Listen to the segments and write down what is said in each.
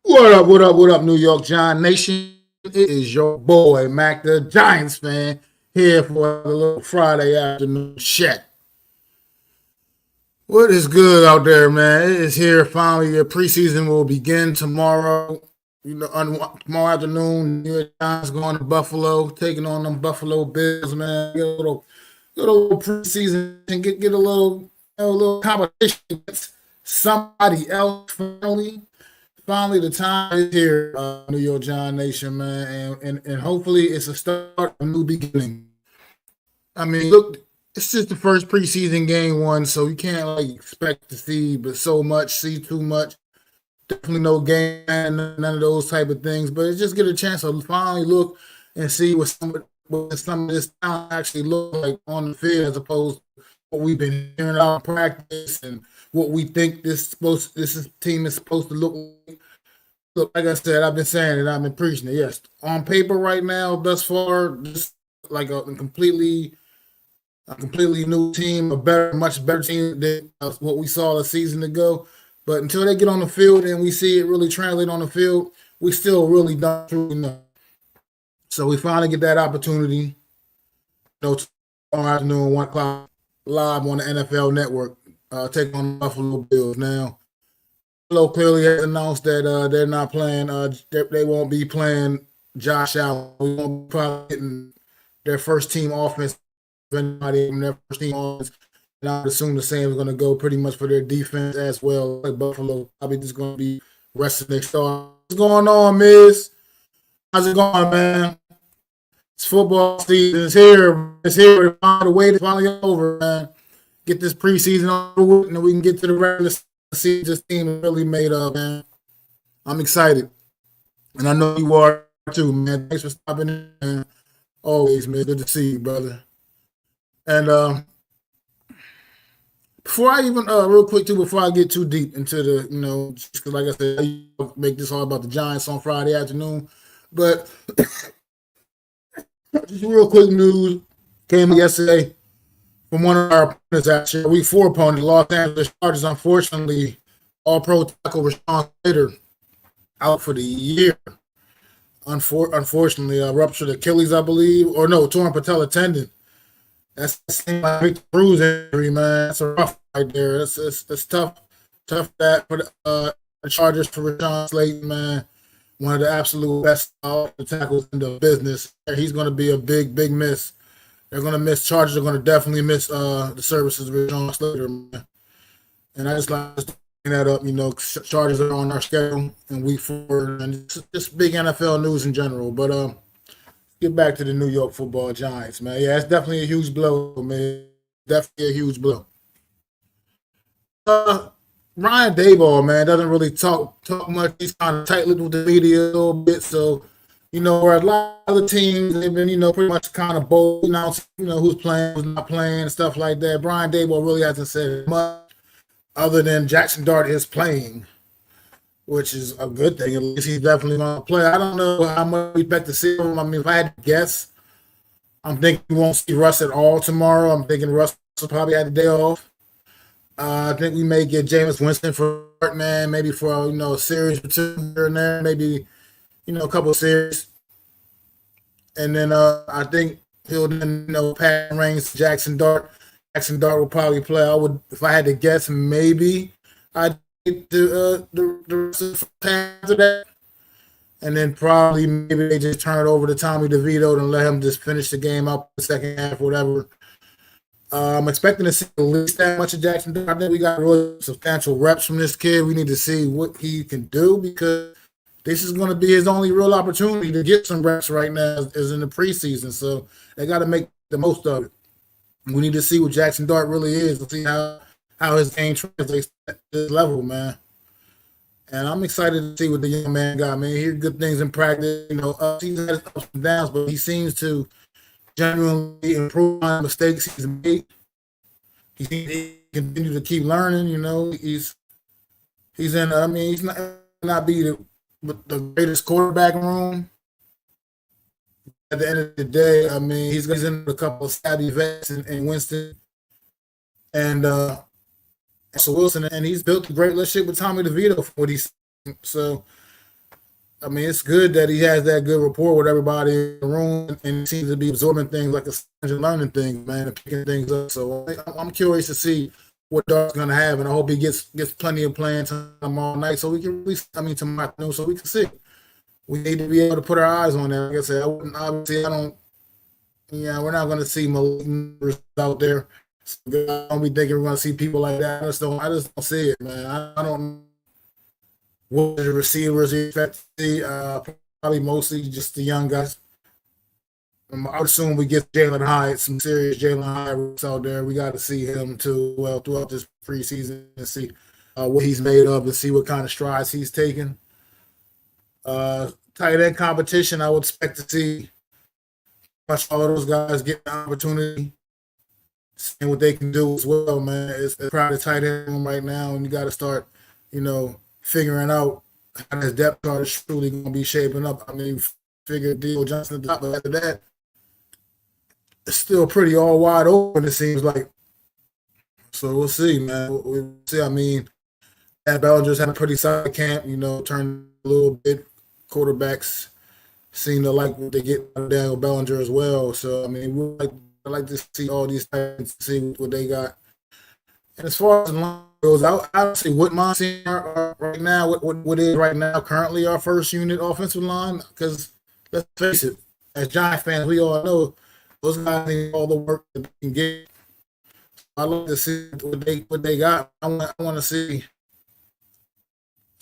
What up, New York Giant Nation? It is your boy, Mac the Giants fan, here for a little Friday afternoon chat. What is good out there, man? It is here finally. The preseason will begin tomorrow. Tomorrow afternoon, New York Giants going to Buffalo, taking on them Buffalo Bills, man. Get a little preseason and get a little competition against somebody else finally. Finally, the time is here, New York Giant Nation, man, and hopefully it's a start of a new beginning. I mean, look, it's just the first preseason game one, so you can't like expect to see too much. Definitely no game, none of those type of things. But it's just get a chance to finally look and see what some of this talent actually look like on the field, as opposed to what we've been hearing out in practice and what we think team is supposed to look like. Look, like I said, I've been saying it, I've been preaching it. Yes, on paper right now, thus far, just like a completely new team, much better team than what we saw a season ago. But until they get on the field and we see it really translate on the field, we still really don't truly know. So we finally get that opportunity. Tomorrow afternoon, 1 o'clock, live on the NFL Network, take on the Buffalo Bills. Now, Buffalo clearly has announced that they're not playing. They won't be playing Josh Allen. We won't be probably getting their first team offense. Anybody in their first team offense, and I would assume the same is going to go pretty much for their defense as well. Like Buffalo, probably just going to be resting their star. What's going on, Miz? How's it going, man? It's football season. It's here. It's here. The wait is finally over, man. Get this preseason over with, and then we can get to the regular season. This team is really made up, man. I'm excited, and I know you are too, man. Thanks for stopping in, man. Always, man. Good to see you, brother. And before I even, real quick too, before I get too deep into just because like I said, I make this all about the Giants on Friday afternoon, but just real quick news came yesterday from one of our opponents. Actually, Week 4 opponent, the Los Angeles Chargers. Unfortunately, All-Pro tackle Rashawn Slater out for the year. Unfortunately, ruptured Achilles, I believe, or no, torn patella tendon. That's the same like bruise injury, man. That's a rough right there. It's tough that for the Chargers for Rashawn Slater, man. One of the absolute best tackles in the business. He's going to be a big miss. They're going to miss. Chargers are going to definitely miss the services of Rashawn Slater, man. And I just like to bring that up. Chargers are on our schedule in Week 4, and just big NFL news in general. But get back to the New York Football Giants, man. Yeah, it's definitely a huge blow, man. Definitely a huge blow. Ryan Daboll, man, doesn't really talk much. He's kind of tight-lipped with the media a little bit. So, where a lot of the teams, they've been, pretty much kind of bold, who's playing, who's not playing, stuff like that. Brian Daboll really hasn't said much other than Jackson Dart is playing, which is a good thing. At least he's definitely going to play. I don't know how much we expect to see him. I mean, if I had to guess, I'm thinking we won't see Russ at all tomorrow. I'm thinking Russ will probably have the day off. I think we may get Jameis Winston for man, maybe for a series or two here and there, maybe a couple of series, and then I think he'll then pass reins to Jackson Dart. Jackson Dart will probably play. I would, if I had to guess, maybe I'd get the rest of that, and then probably maybe they just turn it over to Tommy DeVito and let him just finish the game up the second half or whatever. I'm expecting to see at least that much of Jackson Dart. I think we got really substantial reps from this kid. We need to see what he can do because this is going to be his only real opportunity to get some reps right now is in the preseason. So they got to make the most of it. We need to see what Jackson Dart really is to see how his game translates at this level, man. And I'm excited to see what the young man got, man. He hear good things in practice. He's had his ups and downs, but he seems to genuinely improve on mistakes he's made. He continue to keep learning. He's in. I mean, he's not be the greatest quarterback room. At the end of the day, I mean, he's in a couple of savvy vets in Winston and Russell Wilson, and he's built a great relationship with Tommy DeVito for what he's. So I mean, it's good that he has that good rapport with everybody in the room and seems to be absorbing things like a sponge and learning things, man, and picking things up. So I'm curious to see what Dart's going to have, and I hope he gets plenty of playing time all night so we can really, I mean, tomorrow afternoon so we can see. We need to be able to put our eyes on that. Like I said, obviously, I don't, yeah, we're not going to see Malik out there. So I don't be thinking we're going to see people like that. I just don't see it, man. I don't what the receivers you expect to see. Probably mostly just the young guys. I would assume we get Jalen Hyatt, some serious Jalen Hyatt out there. We got to see him too well throughout this preseason and see what he's made of and see what kind of strides he's taken. Tight end competition, I would expect to see much all of those guys get the opportunity, seeing what they can do as well, man. It's a crowded tight end room right now, and you got to start, figuring out how this depth chart is truly going to be shaping up. I mean, figure Theo Johnson at the top, but after that, it's still pretty all wide open, it seems like. So we'll see, man. We'll see. I mean, Matt Bellinger's had a pretty solid camp, turned a little bit. Quarterbacks seem to like what they get out of Daniel Bellinger as well. So, I mean, I like to see all these things, see what they got. And as far as the line goes, I honestly wouldn't mind seeing right now what is right now currently our first unit offensive line, because let's face it, as Giants fans, we all know those guys need all the work that they can get. I like to see what they got. I want to see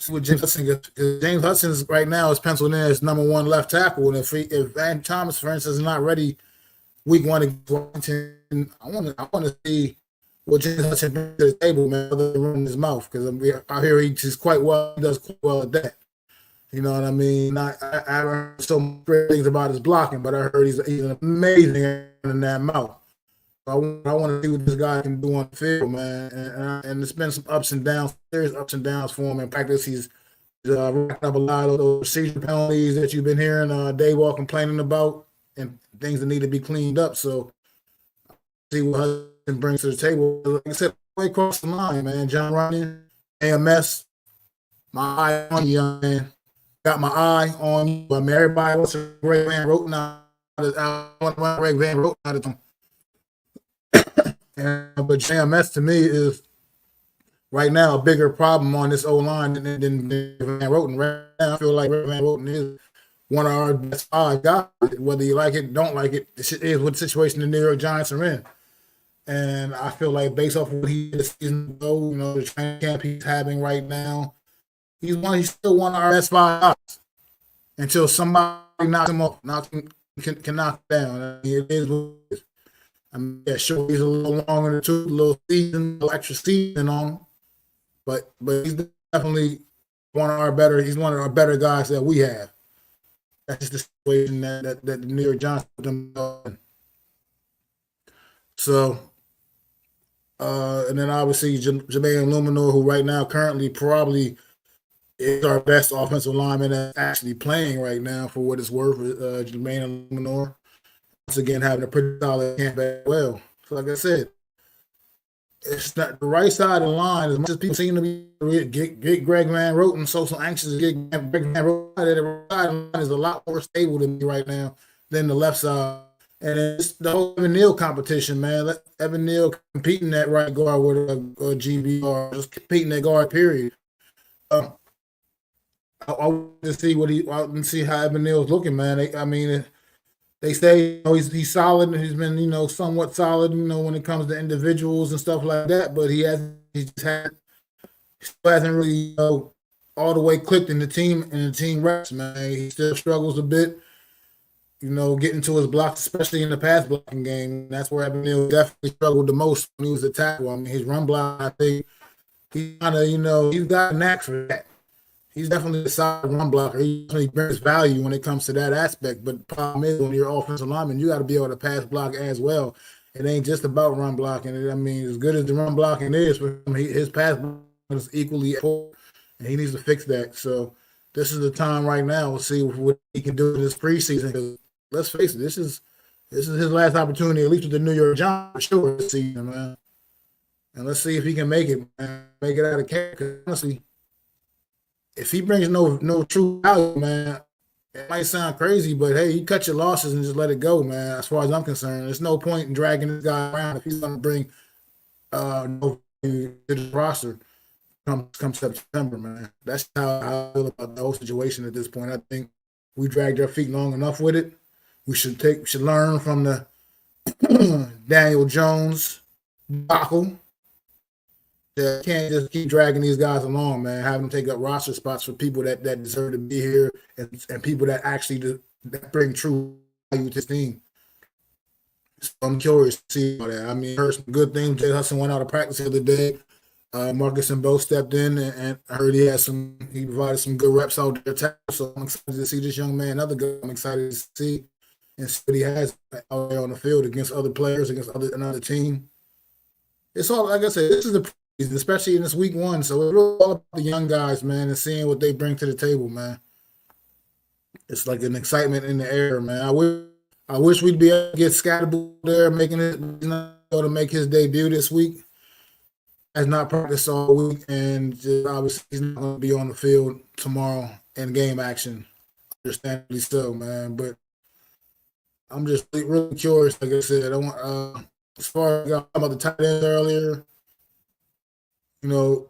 what James Hudson gets, because James Hudson right now is penciled in as number one left tackle, and if Van Thomas, for instance, is not ready week one against Washington, I want to see what James Hudson brings to the table, man, other than running his mouth, because I hear he does quite well at that. You know what I mean? I heard so many great things about his blocking, but I heard he's amazing in that mouth. I want to see what this guy can do on the field, man. And there's been some ups and downs, serious ups and downs for him in practice. He's racked up a lot of those procedure penalties that you've been hearing Daywall complaining about, and things that need to be cleaned up. So see what Hudson brings to the table. Like I said, way across the line, man. John Runyon, AMS, my eye on you, young man. Got my eye on you. I mean, everybody wants to Greg Van Roten out of them. But JMS to me is right now a bigger problem on this O-line than Van Roten. Right now, I feel like Van Roten is one of our best five guys. Whether you like it, don't like it, it is what the situation the New York Giants are in. And I feel like based off of what he did this season ago, the training camp he's having right now, he's still one of our best five guys until somebody knocks him off, can knock him down. I mean, it is what it is. I mean, yeah, sure, he's a little longer than two, a little extra season on him, but he's definitely one of our better guys that we have. That's just the situation that the New York Giants put them in. So, and then obviously Jermaine Luminor, who right now currently probably is our best offensive lineman that's actually playing right now for what it's worth. Jermaine Luminor, once again, having a pretty solid camp as well. So like I said, it's not the right side of the line. As much as people seem to be get Greg Van Roten so anxious to get Greg Van Roten, the right side of the line is a lot more stable to me right now than the left side. And it's the whole Evan Neal competition, man. Let Evan Neal competing that right guard with a GB or just competing that guard, period. I want to see how Evan Neal's looking, man. They say he's solid, and he's been somewhat solid, when it comes to individuals and stuff like that. But he hasn't really all the way clicked in the team reps, man. He still struggles a bit, getting to his blocks, especially in the pass blocking game. That's where Evan Neal definitely struggled the most when he was a tackle. I mean, his run block, I think he kind of he's got a knack for that. He's definitely a solid run blocker. He definitely brings value when it comes to that aspect. But the problem is, when you're offensive lineman, you got to be able to pass block as well. It ain't just about run blocking. I mean, as good as the run blocking is for him, his pass blocking is equally important, and he needs to fix that. So this is the time right now. We'll see what he can do in this preseason. Because let's face it, this is his last opportunity, at least with the New York Giants, for sure, this season, man. And let's see if he can make it, man. Make it out of camp. Because honestly, if he brings no true value, man, it might sound crazy, but hey, you cut your losses and just let it go, man. As far as I'm concerned, there's no point in dragging this guy around if he's going to bring no value to the roster come September, man. That's how I feel about the whole situation at this point. I think we dragged our feet long enough with it. We should learn from the Daniel Jones debacle. Yeah, can't just keep dragging these guys along, man. Having them take up roster spots for people that deserve to be here and people that actually that bring true value to this team. So I'm curious to see all that. I mean, I heard some good things. Jay Hudson went out of practice the other day. Marcus and Bo stepped in, and I heard he provided some good reps out there. So I'm excited to see this young man. Another guy I'm excited to see and see what he has out there on the field against other players, against another team. It's all, like I said, this is the preseason, especially in this week one. So it's really all about the young guys, man, and seeing what they bring to the table, man. It's like an excitement in the air, man. I wish we'd be able to get Scatterbull there, making it to make his debut this week. Has not practiced all week, and just obviously he's not going to be on the field tomorrow in game action. Understandably so, man. But I'm just really curious. Like I said, I want as far as I talked about the tight ends earlier, you know,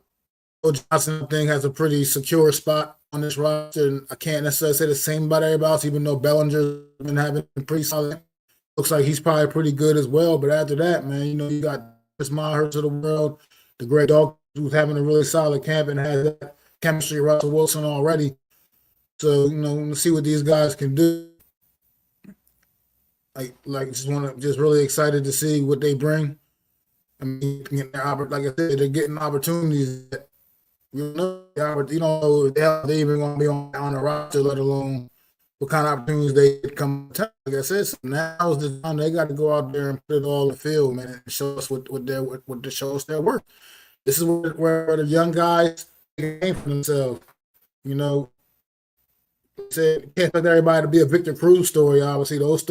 Joe Johnson, I think, has a pretty secure spot on this roster, and I can't necessarily say the same about everybody else, even though Bellinger's been having a pretty solid. Looks like he's probably pretty good as well. But after that, man, you know, you got Chris Myers of the world, the great dog who's having a really solid camp and has that chemistry with Russell Wilson already. So, you know, we'll see what these guys can do. Just really excited to see what they bring. I mean, like I said, they're getting opportunities that you know if they're even going to be on the roster, let alone what kind of opportunities they come. Like I said, so now's the time they got to go out there and put it all in the field, man, and show us what they show us their work. This is where the young guys came for themselves. You know, can't expect everybody to be a Victor Cruz story. Obviously, those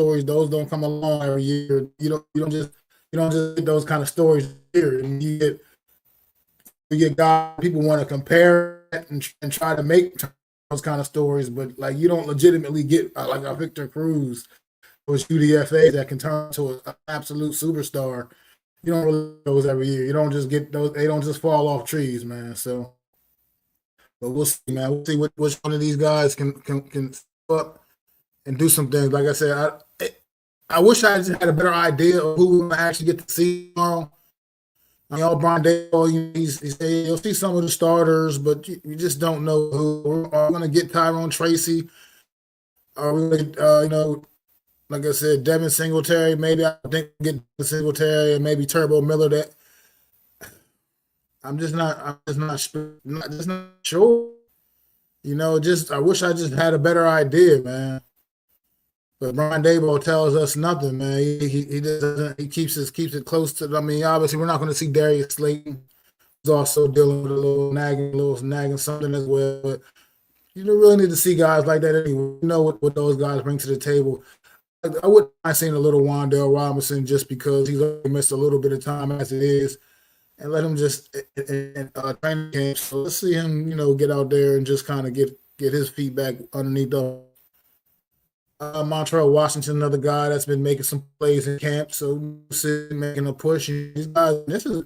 don't come along every year. You don't just get those kind of stories here. And you get guys people want to compare and try to make those kind of stories, but like you don't legitimately get like a Victor Cruz or UDFA that can turn into an absolute superstar. You don't really get those every year. You don't just get those. They don't just fall off trees, man. So, but we'll see, man. We'll see which one of these guys can step up and do some things. Like I said, I wish I just had a better idea of who we're gonna actually get to see tomorrow. I mean, Brian Daboll, you'll see some of the starters, but you just don't know who. Are we going to get Tyrone Tracy? Are we going to, like I said, Devin Singletary? Maybe I think we'll get Singletary and maybe Turbo Miller. That I'm just not sure. You know, I wish I just had a better idea, man. But Brian Daboll tells us nothing, man. He doesn't. He keeps it close to. I mean, obviously, we're not going to see Darius Slayton. He's also dealing with a little nagging something as well. But you don't really need to see guys like that anyway. You know what those guys bring to the table. I wouldn't mind seeing a little Wan'Dale Robinson just because he's already missed a little bit of time as it is, and let him just in training camp. So let's see him, get out there and just kind of get his feet back underneath the. Montrell Washington, another guy that's been making some plays in camp, so making a push. These guys, this is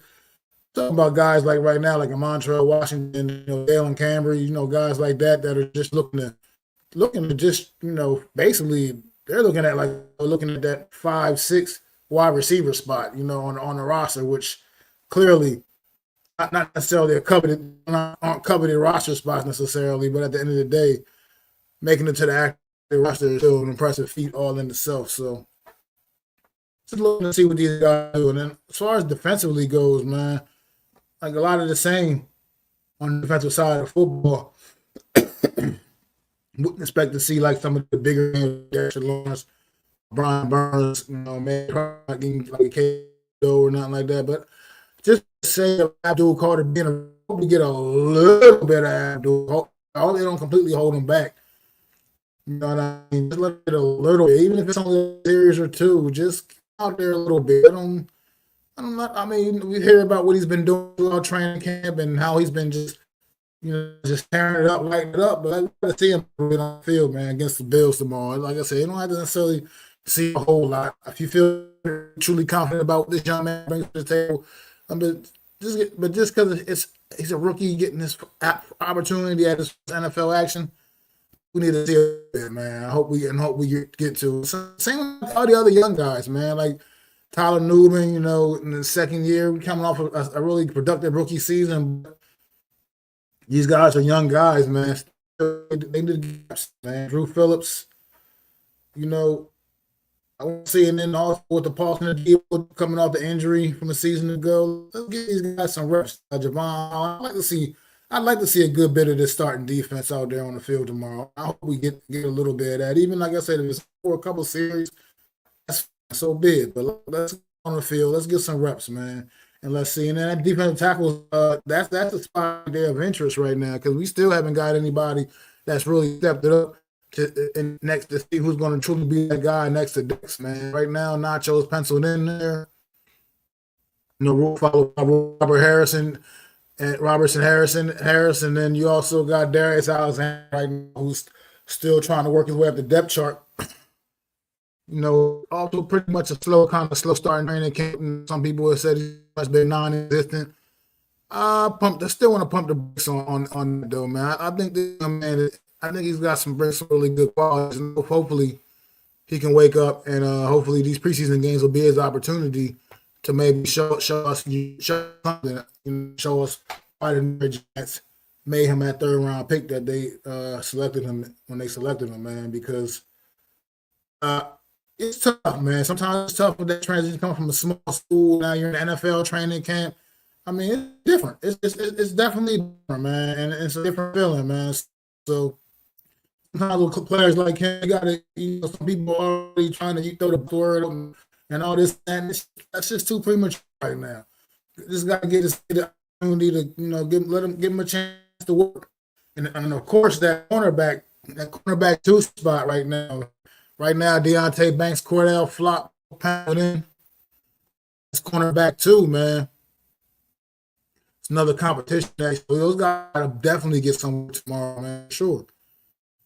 talking about guys like right now, like a Montrell Washington, Dalen Cambry, guys like that are just looking to just, basically they're looking at that 5-6 wide receiver spot, on the roster, which clearly not necessarily aren't coveted roster spots necessarily, but at the end of the day, making it to the active roster is still an impressive feat all in itself. So just looking to see what these guys do. And then as far as defensively goes, man, like a lot of the same on the defensive side of football. Wouldn't expect to see like some of the bigger names, Dexter Lawrence, Brian Burns, maybe not getting like a KO or nothing like that. But just to say Abdul Carter being to get a little bit of Abdul, all they don't completely hold him back. You know what I mean? Just let it a little bit, even if it's only a series or two, just out there a little bit. I mean, we hear about what he's been doing throughout training camp and how he's been just, just tearing it up, lighting it up. But I got to see him on the field, man, against the Bills tomorrow. Like I said, you don't have to necessarily see a whole lot. If you feel truly confident about what this young man brings to the table, but just because he's a rookie getting his opportunity at his NFL action, we need to see it, man. I hope we get to it. Same with all the other young guys, man. Like Tyler Newman, in the second year, coming off a really productive rookie season. These guys are young guys, man. They need gaps, man. Drew Phillips, I want to see, and then also with the Paulson deal coming off the injury from a season ago. Let's give these guys some reps. Javon, I'd like to see a good bit of this starting defense out there on the field tomorrow. I hope we get a little bit of that. Even like I said, if it's for a couple of series, that's fine, so big. But let's get on the field. Let's get some reps, man. And let's see. And then that defensive tackle, that's a spot there of interest right now because we still haven't got anybody that's really stepped it up next to see who's going to truly be that guy next to Dex, man. Right now, Nacho's penciled in there. Followed by Robert Harrison and Harris, and then you also got Darius Alexander right now, who's still trying to work his way up the depth chart. Also pretty much a slow starting training camp. Some people have said he's been non-existent. I still want to pump the brakes on that though, man. I think this young man, I think he's got some really good qualities. And hopefully he can wake up, and hopefully these preseason games will be his opportunity to maybe show us something, show us why the New York Giants made him that third round pick that they selected him when they selected him, man, because it's tough, man. Sometimes it's tough with that transition coming from a small school. Now you're in the NFL training camp. I mean, it's different. It's definitely different, man, and it's a different feeling, man. So sometimes with players like him, you got to, some people are already trying to throw the word and all this, and that's just too premature right now. Just got to get the opportunity to, give him a chance to work. And of course, that cornerback two spot right now, Deontay Banks, Cordell Flop, pounded in. It's cornerback two, man. It's another competition. Actually, those guys gotta definitely get some tomorrow, man. Sure,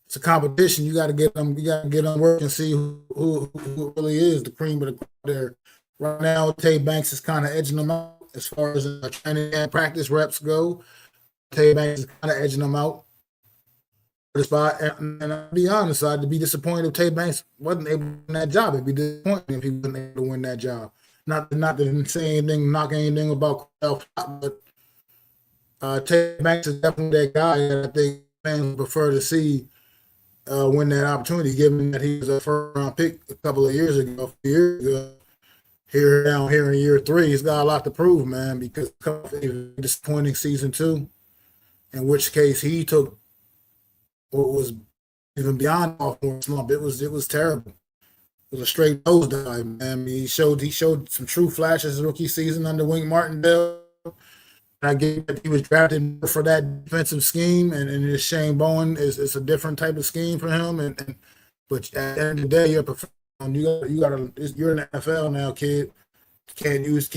it's a competition. You got to get them. You got to get them work and see who really is the cream of the crop there. Right now, Tay Banks is kind of edging them out as far as training and practice reps go. Tay Banks is kind of edging them out. And I'll be honest, I'd be disappointed if Tay Banks wasn't able to win that job. It'd be disappointing if he wasn't able to win that job. Not to say anything, knock anything about Cordell Flop, but Tay Banks is definitely that guy that I think fans prefer to see win that opportunity, given that he was a first-round pick a couple of years ago. Here in year three, he's got a lot to prove, man, because of a disappointing season two, in which case he took what was even beyond sophomore slump. It was terrible. It was a straight nosedive, man. He showed some true flashes rookie season under Wink Martindale. I get that he was drafted for that defensive scheme, and his Shane Bowen is a different type of scheme for him. But at the end of the day, you're a professional. You're in the NFL now, kid. Can't use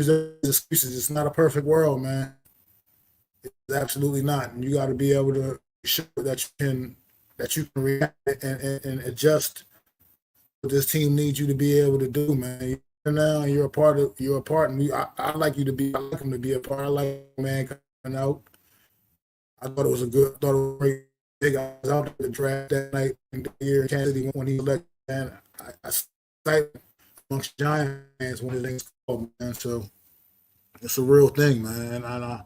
those excuses. It's not a perfect world, man. It's absolutely not. And you got to be able to show that you can react and adjust what this team needs you to be able to do, man. Now you're a part, and I like him to be a part. I like man coming out. I thought it was a great big guys out there to draft that night in the year in Kansas City when he left, and I cite amongst Giant fans when his name's called, man. So it's a real thing, man. And I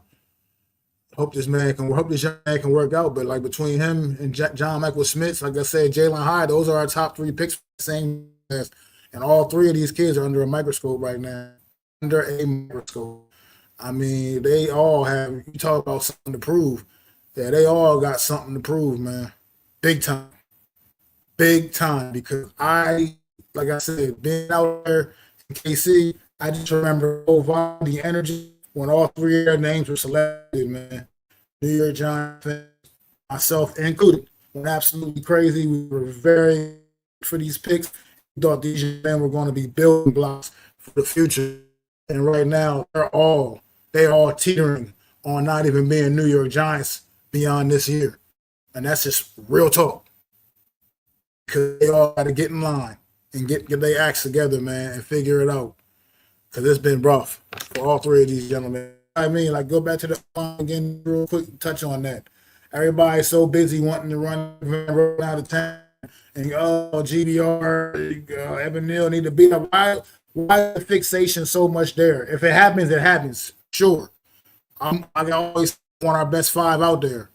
hope this young man can work out. But like between him and John Michael Smith, like I said, Jalen Hyde, those are our top three picks for the same class. And all three of these kids are under a microscope right now. Under a microscope. I mean, they all have, you talk about something to prove. Yeah, they all got something to prove, man. Big time. Big time. Because like I said, being out there in KC, I just remember the energy when all three of their names were selected, man. New York Giants fans, myself included, went absolutely crazy. We were very for these picks. Thought these men were going to be building blocks for the future, and right now they're all teetering on not even being New York Giants beyond this year. And that's just real talk. Because they all got to get in line and get their acts together, man, and figure it out. Because it's been rough for all three of these gentlemen. I mean, like, go back to the line again real quick, touch on that. Everybody's so busy wanting to run out of time. And, GBR, Evan Neal need to be up. Why the fixation so much there? If it happens, it happens. Sure. I always want our best five out there.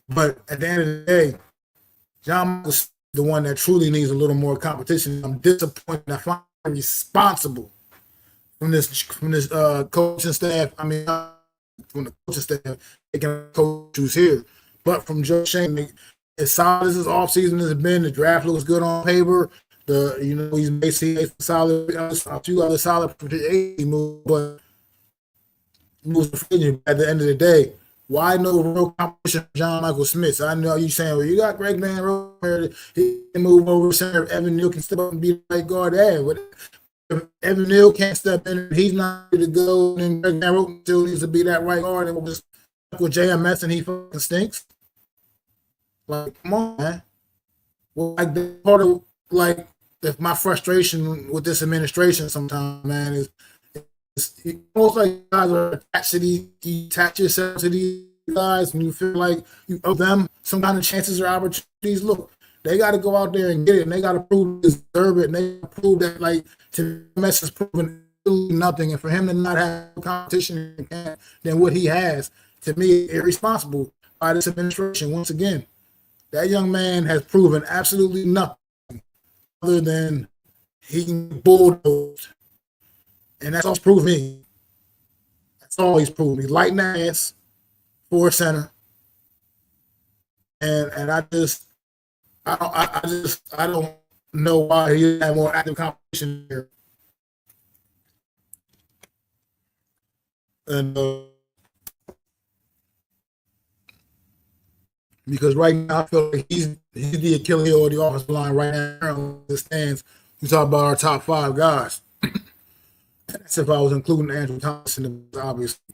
But at the end of the day, John was the one that truly needs a little more competition. I'm disappointed that I'm responsible from this coaching staff. I mean, from the coaching staff, taking coach who's here. But from Joe Shane, as solid as his offseason has been, the draft looks good on paper. He's made solid, a few other solid moves, but at the end of the day, why no real competition for John Michael Smith? I know you saying, well, you got Greg Van Roten, he can move over center. Evan Neal can step up and be the right guard there. But if Evan Neal can't step in and he's not ready to go, and Greg Van Roten still needs to be that right guard, and we'll just with JMS and he fucking stinks. Like, come on, man. Well, like, part of, like, if my frustration with this administration sometimes, man, is it's almost like guys are attached to these, you attach yourself to these guys and you feel like you owe them some kind of chances or opportunities. Look, they got to go out there and get it, and they got to prove they deserve it, and they got to prove that, like, JMS has proven nothing, and for him to not have competition than what he has, to me, irresponsible by this administration. Once again, that young man has proven absolutely nothing other than he can bulldoze. And that's all he's proved me. That's all he's proved me. Light in ass for a center. And I don't know why he didn't have more active competition here. And because right now I feel like he's the Achilles heel of the offensive line right now on the stands. We talk about our top five guys. That's if I was including Andrew Thompson, obviously.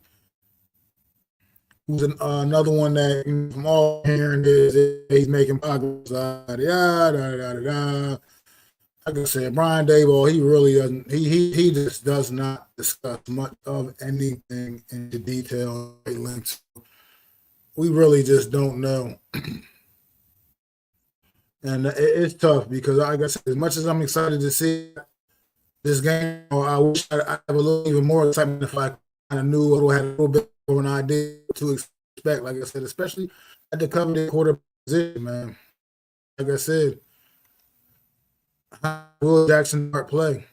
Who's another one that, from all hearing is he's making progress. Like I said, Brian Daboll, he really doesn't. He just does not discuss much of anything into detail. We really just don't know. And it's tough because, like I said, as much as I'm excited to see this game, I wish I have a little even more excitement if I kind of knew or had a little bit of an idea to expect. Like I said, especially at the coveted quarter position, man. Like I said, how will Jackson Dart play?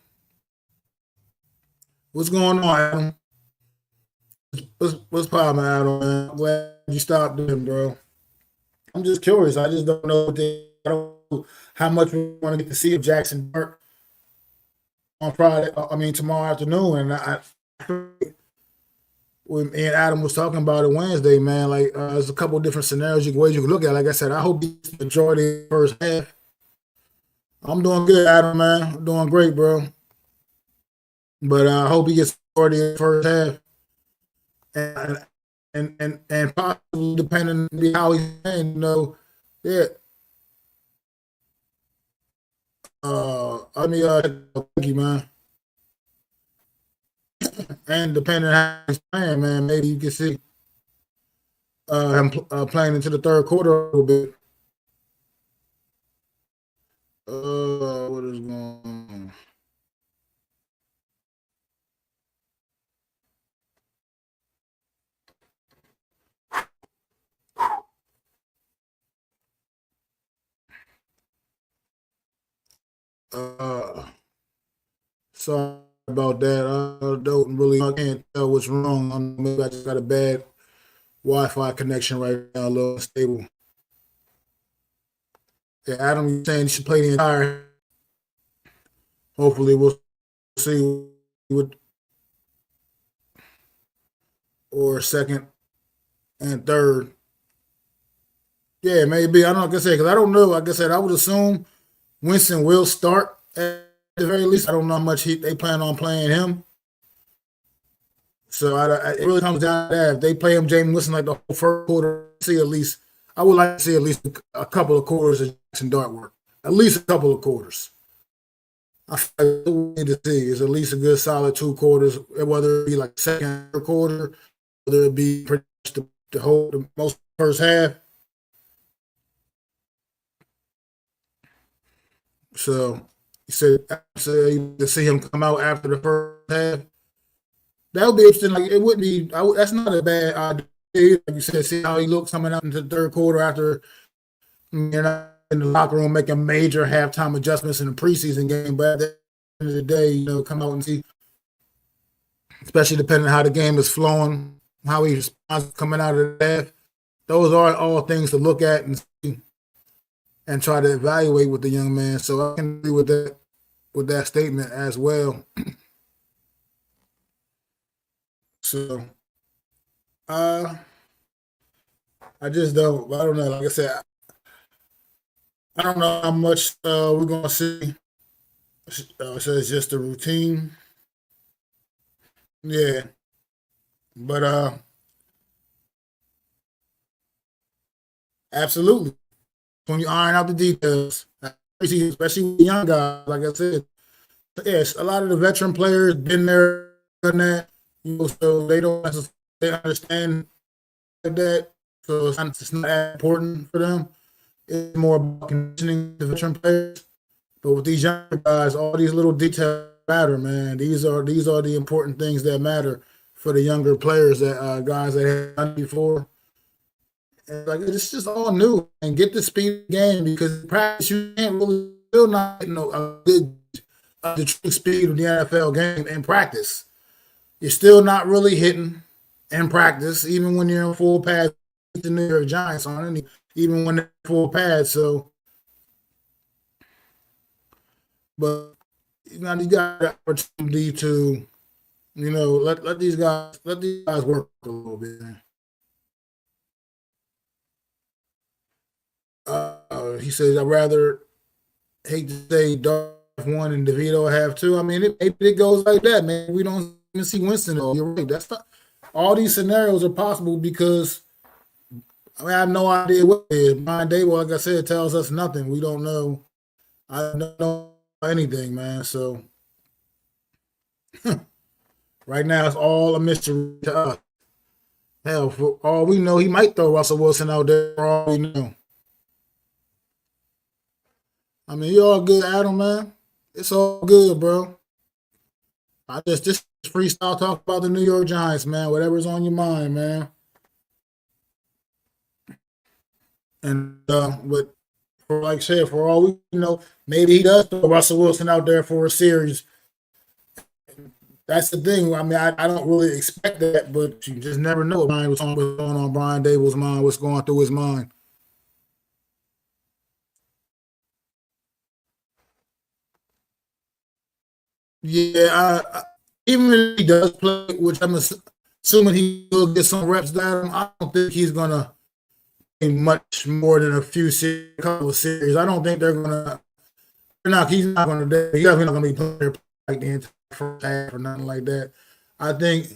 What's going on, Adam? What's poppin', Adam, man? I'm glad you stopped them, bro. I'm just curious. I just don't know I don't know how much we want to get to see of Jackson Dart on Friday. I mean, tomorrow afternoon. And when me and Adam was talking about it Wednesday, man, like there's a couple of different scenarios ways you can look at. Like I said, I hope he's the majority of the first half. I'm doing good, Adam, man. I'm doing great, bro. But I hope he gets the majority of the first half. And possibly depending on how he's playing, yeah. Thank you, man. And depending on how he's playing, man, maybe you can see him playing into the third quarter a little bit. What is going on? Sorry about that. I can't tell what's wrong. Maybe I just got a bad Wi-Fi connection right now, a little unstable. Yeah, Adam, you're saying you should play the entire. Hopefully, we'll see what or second and third. Yeah, maybe. I don't know, like I said, because I don't know. Like I said, I would assume Winston will start at the very least. I don't know how much they plan on playing him. So it really comes down to that. If they play him, James Winston, like the whole first quarter, see at least I would like to see at least a couple of quarters of Jackson Dart work. At least a couple of quarters. I feel like what we need to see is at least a good solid 2 quarters, whether it be like second or quarter, whether it be pretty much the whole the most first half. So he said, to see him come out after the first half. That would be interesting. Like it wouldn't be. That's not a bad idea. Like you said, see how he looks coming out into the third quarter after you're not in the locker room making major halftime adjustments in the preseason game. But at the end of the day, come out and see, especially depending on how the game is flowing, how he responds coming out of the half. Those are all things to look at and see and try to evaluate with the young man. So I can agree with that statement as well. So I just don't. I don't know. Like I said, I don't know how much we're gonna see. So it's just a routine. Yeah, but absolutely. When you iron out the details, especially with young guys, like I said, yes, a lot of the veteran players been there, done that. So they don't necessarily understand that. So it's not as important for them. It's more about conditioning the veteran players. But with these younger guys, all these little details matter, man. These are the important things that matter for the younger players, that guys that have done before. And like it's just all new, and get the speed of the game, because in practice you can't really still not a good the true speed of the NFL game in practice. You're still not really hitting in practice, even when you're in full pads. The New York Giants on it, even when they're full pads. So, but you got the opportunity to, let these guys work a little bit. He says, I'd rather hate to say Darth one and DeVito have two. I mean, it goes like that, man. We don't even see Winston though. You're right. That's not all these scenarios are possible because I have no idea what it is. Brian Daboll, like I said, tells us nothing. We don't know. I don't know anything, man. So right now it's all a mystery to us. Hell, for all we know, he might throw Russell Wilson out there for all we know. I mean, you all good, Adam, man. It's all good, bro. I just this freestyle talk about the New York Giants, man. Whatever's on your mind, man. And but like I said, for all we know, maybe he does throw Russell Wilson out there for a series. That's the thing. I mean, I don't really expect that, but you just never know what's going on Brian Daboll's mind, what's going through his mind. Yeah, even if he does play, which I'm assuming he will get some reps down, I don't think he's gonna play much more than a couple of series. I don't think they're gonna. They're not. He's not gonna. He's not gonna be playing like the entire first half or nothing like that. I think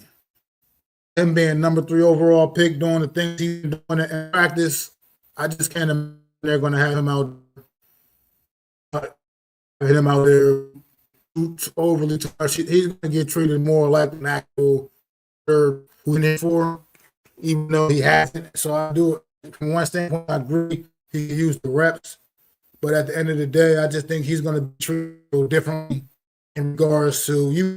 him being number 3 overall pick, doing the things he's doing in practice, I just can't imagine they're gonna have him out there overly too much. He's going to get treated more like an actual third who in it for, even though he hasn't. So I do it from one standpoint. I agree he can use the reps, but at the end of the day, I just think he's going to be treated differently in regards to you're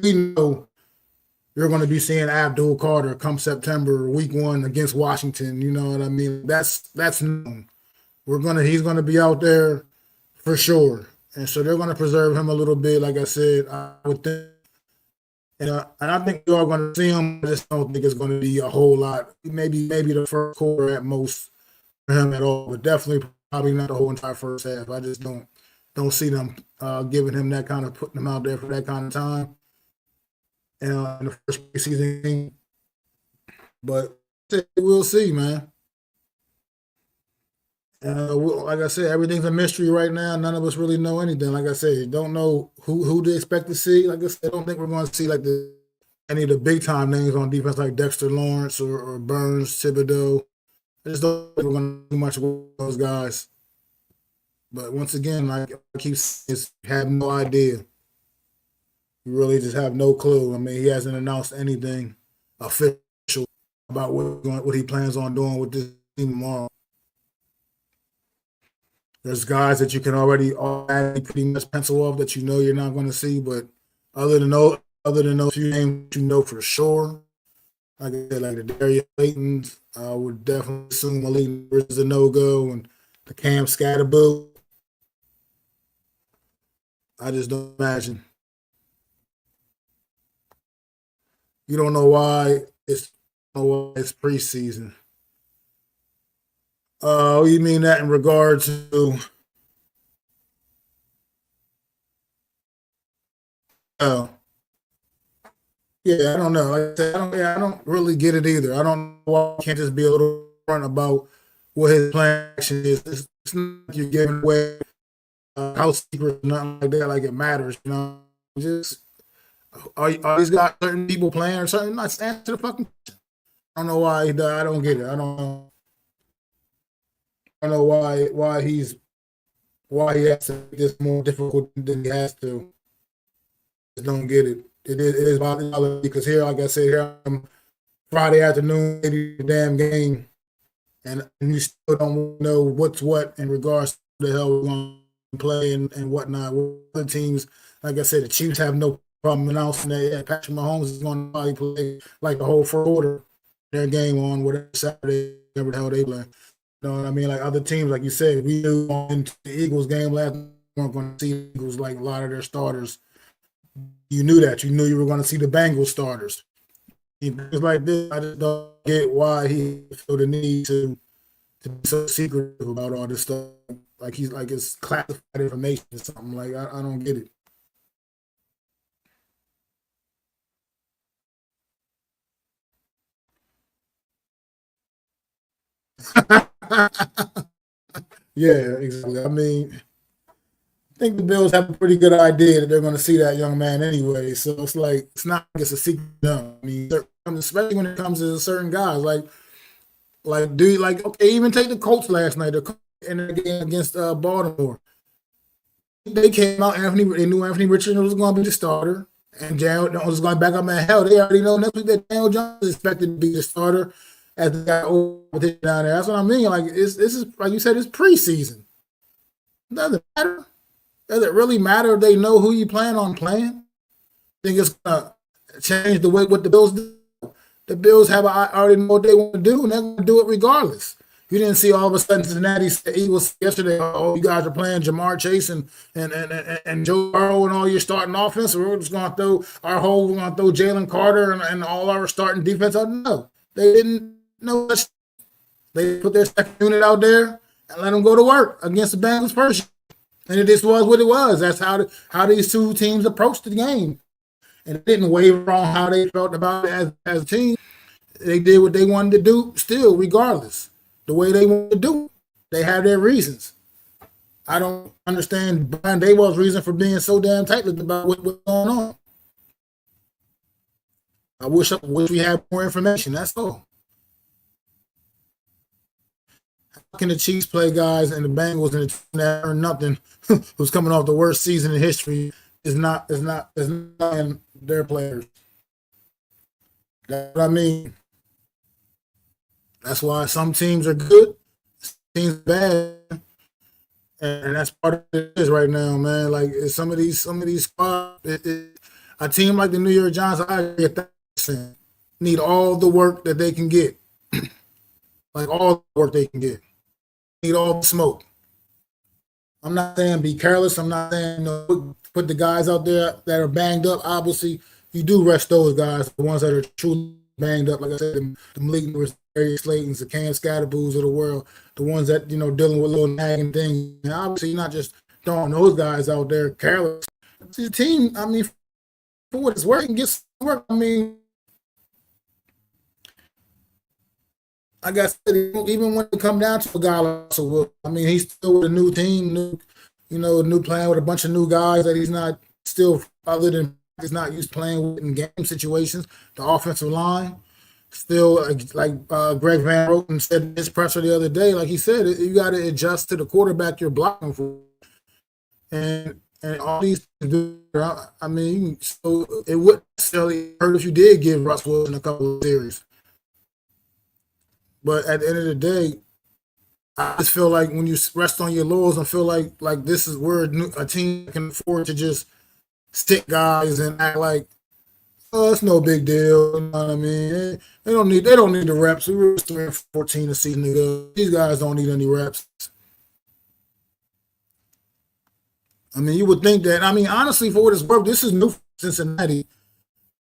going to be seeing Abdul Carter come September week 1 against Washington. You know what I mean? That's known. He's going to be out there for sure. And so they're going to preserve him a little bit, like I said, I would think. And I think we are going to see him. I just don't think it's going to be a whole lot. Maybe the first quarter at most for him at all, but definitely probably not the whole entire first half. I just don't see them giving him that kind of, putting him out there for that kind of time in the first preseason game. But we'll see, man. Like I said, everything's a mystery right now. None of us really know anything. Like I said, don't know who to expect to see. Like I said, I don't think we're going to see like the any of the big time names on defense like Dexter Lawrence or Burns, Thibodeau. I just don't think we're going to do much with those guys. But once again, like I keep saying, have no idea. You really just have no clue. I mean, he hasn't announced anything official about what he plans on doing with this team tomorrow. There's guys that you can already pretty much pencil off that you know you're not going to see, but other than those few names you know for sure, like I said, like the Darius Laytons, I would definitely assume Malik is a no-go, and the Cam Scatterboo. I just don't imagine. You don't know why it's preseason. You mean that in regard to? Oh, yeah, I don't know. Like I said, I don't really get it either. I don't know why I can't just be a little front about what his plan action is. It's not like you're giving away house secrets, nothing like that. Like it matters, you know. Just are these guys certain people playing or something? Not answer the fucking question. I don't know why he does. I don't get it. I don't know why he has to make this more difficult than he has to. I don't get it. It is about because here, like I said, here I'm Friday afternoon, maybe the damn game, and you still don't know what's what in regards to the hell we're going to play and whatnot. Other teams, like I said, the Chiefs have no problem announcing that Patrick Mahomes is going to probably play like the whole first quarter their game on whatever Saturday, whatever the hell they play. You know what I mean? Like other teams, like you said, we knew going into the Eagles game last night, we weren't going to see the Eagles like a lot of their starters. You knew that. You knew you were going to see the Bengals starters. It's like this. I just don't get why he feel the need to be so secretive about all this stuff. Like he's like it's classified information or something. Like I don't get it. Yeah, exactly. I mean, I think the Bills have a pretty good idea that they're going to see that young man anyway. So it's like it's not like it's a secret. No. I mean, especially when it comes to certain guys, dude, like okay, even take the Colts last night, in the game against Baltimore. They came out. They knew Anthony Richardson was going to be the starter, and Daniel Jones was going to back up. Man, hell, they already know next week that Daniel Jones is expected to be the starter as the guy over down there. That's what I mean. Like this is like you said, it's preseason. Doesn't matter. Does it really matter if they know who you plan on playing? Think it's gonna change the way what the Bills do? The Bills already know what they want to do, and they're gonna do it regardless. You didn't see all of a sudden Cincinnati Eagles yesterday. Oh, you guys are playing Jamar Chase and Joe Burrow and all your starting offense. We're just gonna throw we're gonna throw Jalen Carter and all our starting defense out. No, they didn't know. They put their second unit out there and let them go to work against the Bengals first. And it just was what it was. That's how these two teams approached the game. And it didn't waver on how they felt about it as a team. They did what they wanted to do still, regardless. The way they wanted to do it. They have their reasons. I don't understand Brian Daboll's reason for being so damn tight-lipped about what's going on. I wish we had more information. That's all. How can the Chiefs play guys and the Bengals and the team that earned nothing, who's coming off the worst season in history, is not in their players? That's what I mean. That's why some teams are good, some teams are bad, and that's part of it is right now, man. Like some of these squads, a team like the New York Giants, I get that need all the work that they can get, like all the work they can get. Need all the smoke. I'm not saying be careless. I'm not saying put the guys out there that are banged up. Obviously, you do rest those guys, the ones that are truly banged up. Like I said, the Malik Darius Slaytons, the Cam Scatterboos of the world, the ones that dealing with little nagging things. And obviously, you're not just throwing those guys out there careless. It's a team. I mean, for what it's worth, and get some work. I mean, like I said, even when it come down to a guy like Russell Wilson, I mean, he's still with a new team, new plan with a bunch of new guys that he's not still other than is not used to playing with in game situations. The offensive line still, like Greg Van Roten said in his presser the other day, like he said, you got to adjust to the quarterback you're blocking for, and all these things. I mean, so it wouldn't necessarily hurt if you did give Russ Wilson a couple of series, but at the end of the day, I just feel like when you rest on your laurels and feel like this is where a team can afford to just stick guys and act like, oh, it's no big deal. You know what I mean? They don't need the reps. We were 3-14 a season ago. These guys don't need any reps. I mean, you would think that. I mean, honestly, for what it's worth, this is new for Cincinnati.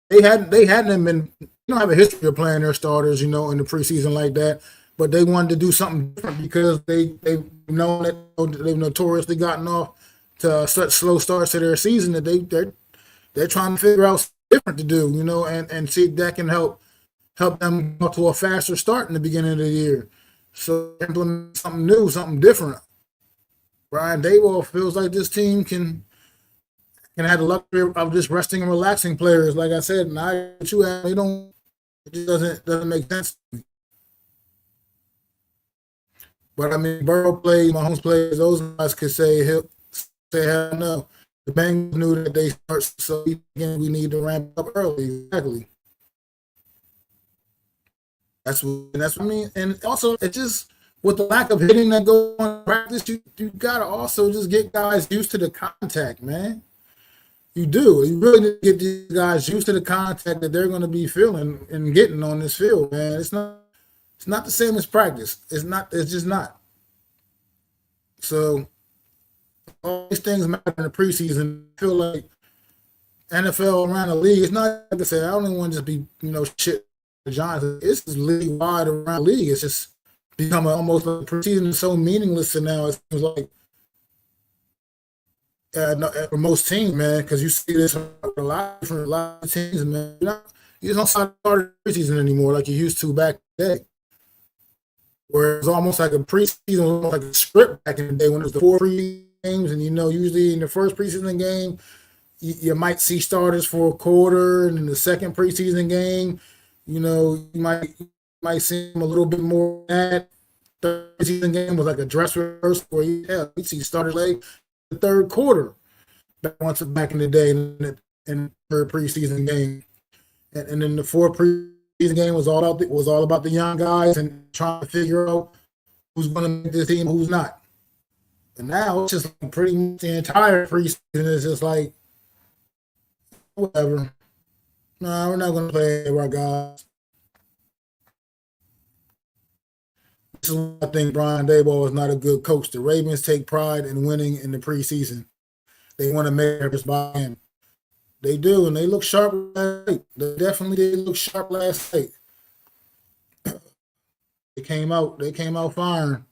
They hadn't been, don't have a history of playing their starters, in the preseason like that. But they wanted to do something different because they know that they've notoriously gotten off to such slow starts to their season that they're trying to figure out something different to do, and see if that can help them go to a faster start in the beginning of the year. So implement something new, something different. Brian Daboll feels like this team can have the luxury of just resting and relaxing players. Like I said, and it just doesn't make sense to me. But I mean, Burrow plays, Mahomes plays, those guys could say hell no. The Bengals knew that they start, so again, we need to ramp up early. Exactly. That's what I mean. And also, it just, with the lack of hitting that goes on in practice, you got to also just get guys used to the contact, man. You do. You really need to get these guys used to the contact that they're going to be feeling and getting on this field, man. It's not the same as practice. It's just not. So all these things matter in the preseason. I feel like NFL around the league, it's not, like I said, I don't even want to just be, shit the Giants. It's just league wide around the league. It's just become almost like preseason is so meaningless, and now it seems like for most teams, man, because you see this a lot of teams, man. You just don't start the preseason anymore like you used to back in the day. Where it was almost like a preseason, almost like a script back in the day when it was the 4 preseason games, and usually in the first preseason game, you might see starters for a quarter, and in the second preseason game, you might see them a little bit more than that. The preseason game was like a dress rehearsal where you see starters late the third quarter back in the day in the third preseason game, and then the fourth preseason game was all about the young guys and trying to figure out who's going to make this team, who's not. And now it's just like pretty much the entire preseason is just like whatever. No, we're not going to play our guys. This is why I think Brian Daboll is not a good coach. The Ravens take pride in winning in the preseason. They want to make everybody buy in. They do, and they look sharp last night. They definitely did look sharp last night. They came out firing.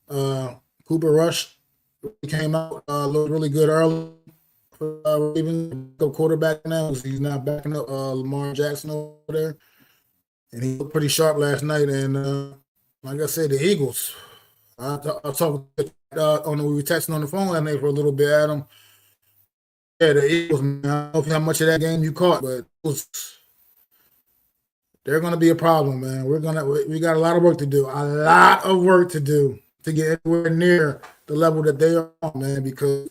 Cooper Rush came out looked really good early. Ravens go quarterback now. He's not backing up Lamar Jackson over there, and he looked pretty sharp last night. And like I said, the Eagles. I talked we were texting on the phone last night for a little bit, Adam. Yeah, the Eagles, man. I don't know how much of that game you caught, but they're going to be a problem, man. We got a lot of work to do. A lot of work to do to get anywhere near the level that they are on, man, because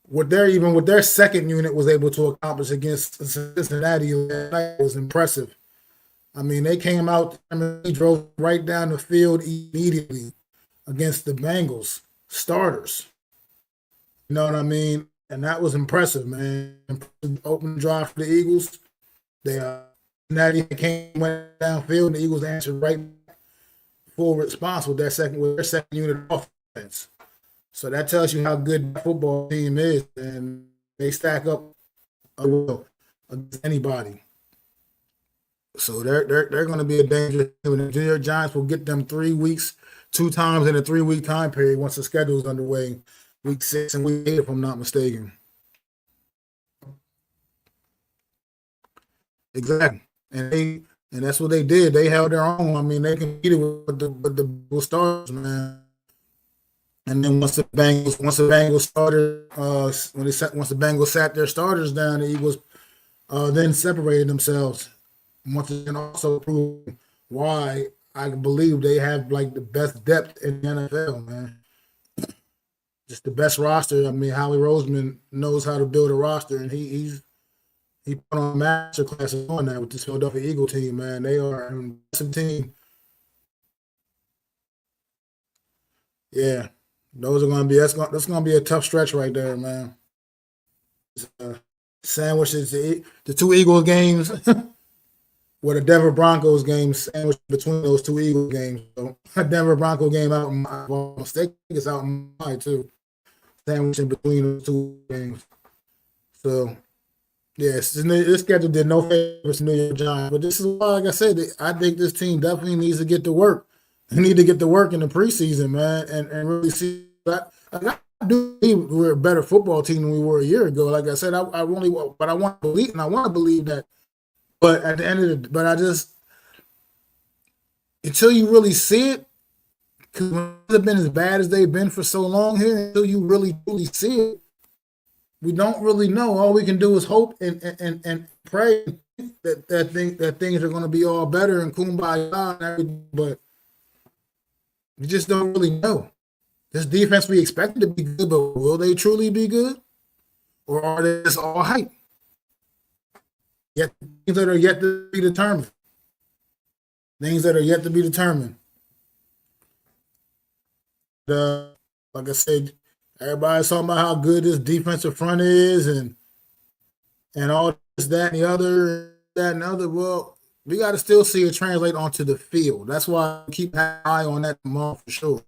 what their second unit was able to accomplish against Cincinnati last night was impressive. I mean, they came out and they drove right down the field immediately against the Bengals starters. You know what I mean? And that was impressive, man. Open drive for the Eagles. Cincinnati went downfield, and the Eagles answered right full response with their second unit offense. So that tells you how good the football team is, and they stack up against anybody. So they're going to be a dangerous team. The New York Giants will get them 3 weeks, 2 times in a 3-week time period once the schedule is underway. Week 6 and week 8, if I'm not mistaken. Exactly, and that's what they did. They held their own. I mean, they competed with the stars, man. And then once the Bengals started, once the Bengals sat their starters down, the Eagles then separated themselves. Once again, also proving why I believe they have like the best depth in the NFL, man. Just the best roster. I mean, Howie Roseman knows how to build a roster, and he put on a master class on that with this Philadelphia Eagle team, man. They are an impressive team. Yeah, those are going to be that's going to be a tough stretch right there, man. Uh, Sandwiches the two Eagles games or the Denver Broncos game sandwiched between those two Eagles games. So a Denver Bronco game out in my mistake is out in my too. Sandwich in between those two games. So yes, this schedule did no favors to New York Giants. But this is why, like I said, I think this team definitely needs to get to work. They need to get to work in the preseason, man, and really see that. I do believe we're a better football team than we were a year ago. Like I said, I really, but I want to believe, and I want to believe that. But at the end of the, but I just until you really see it, because they've been as bad as they've been for so long here, until you really truly see it, we don't really know. All we can do is hope and pray that things are going to be all better and kumbaya and everything. But we just don't really know. This defense we expected to be good, but will they truly be good, or are they just all hype? Yet things that are yet to be determined. Things that are yet to be determined. Like I said, everybody's talking about how good this defensive front is, and all this, that, and the other, that, and the other. Well, we got to still see it translate onto the field. That's why I keep an eye on that tomorrow for sure.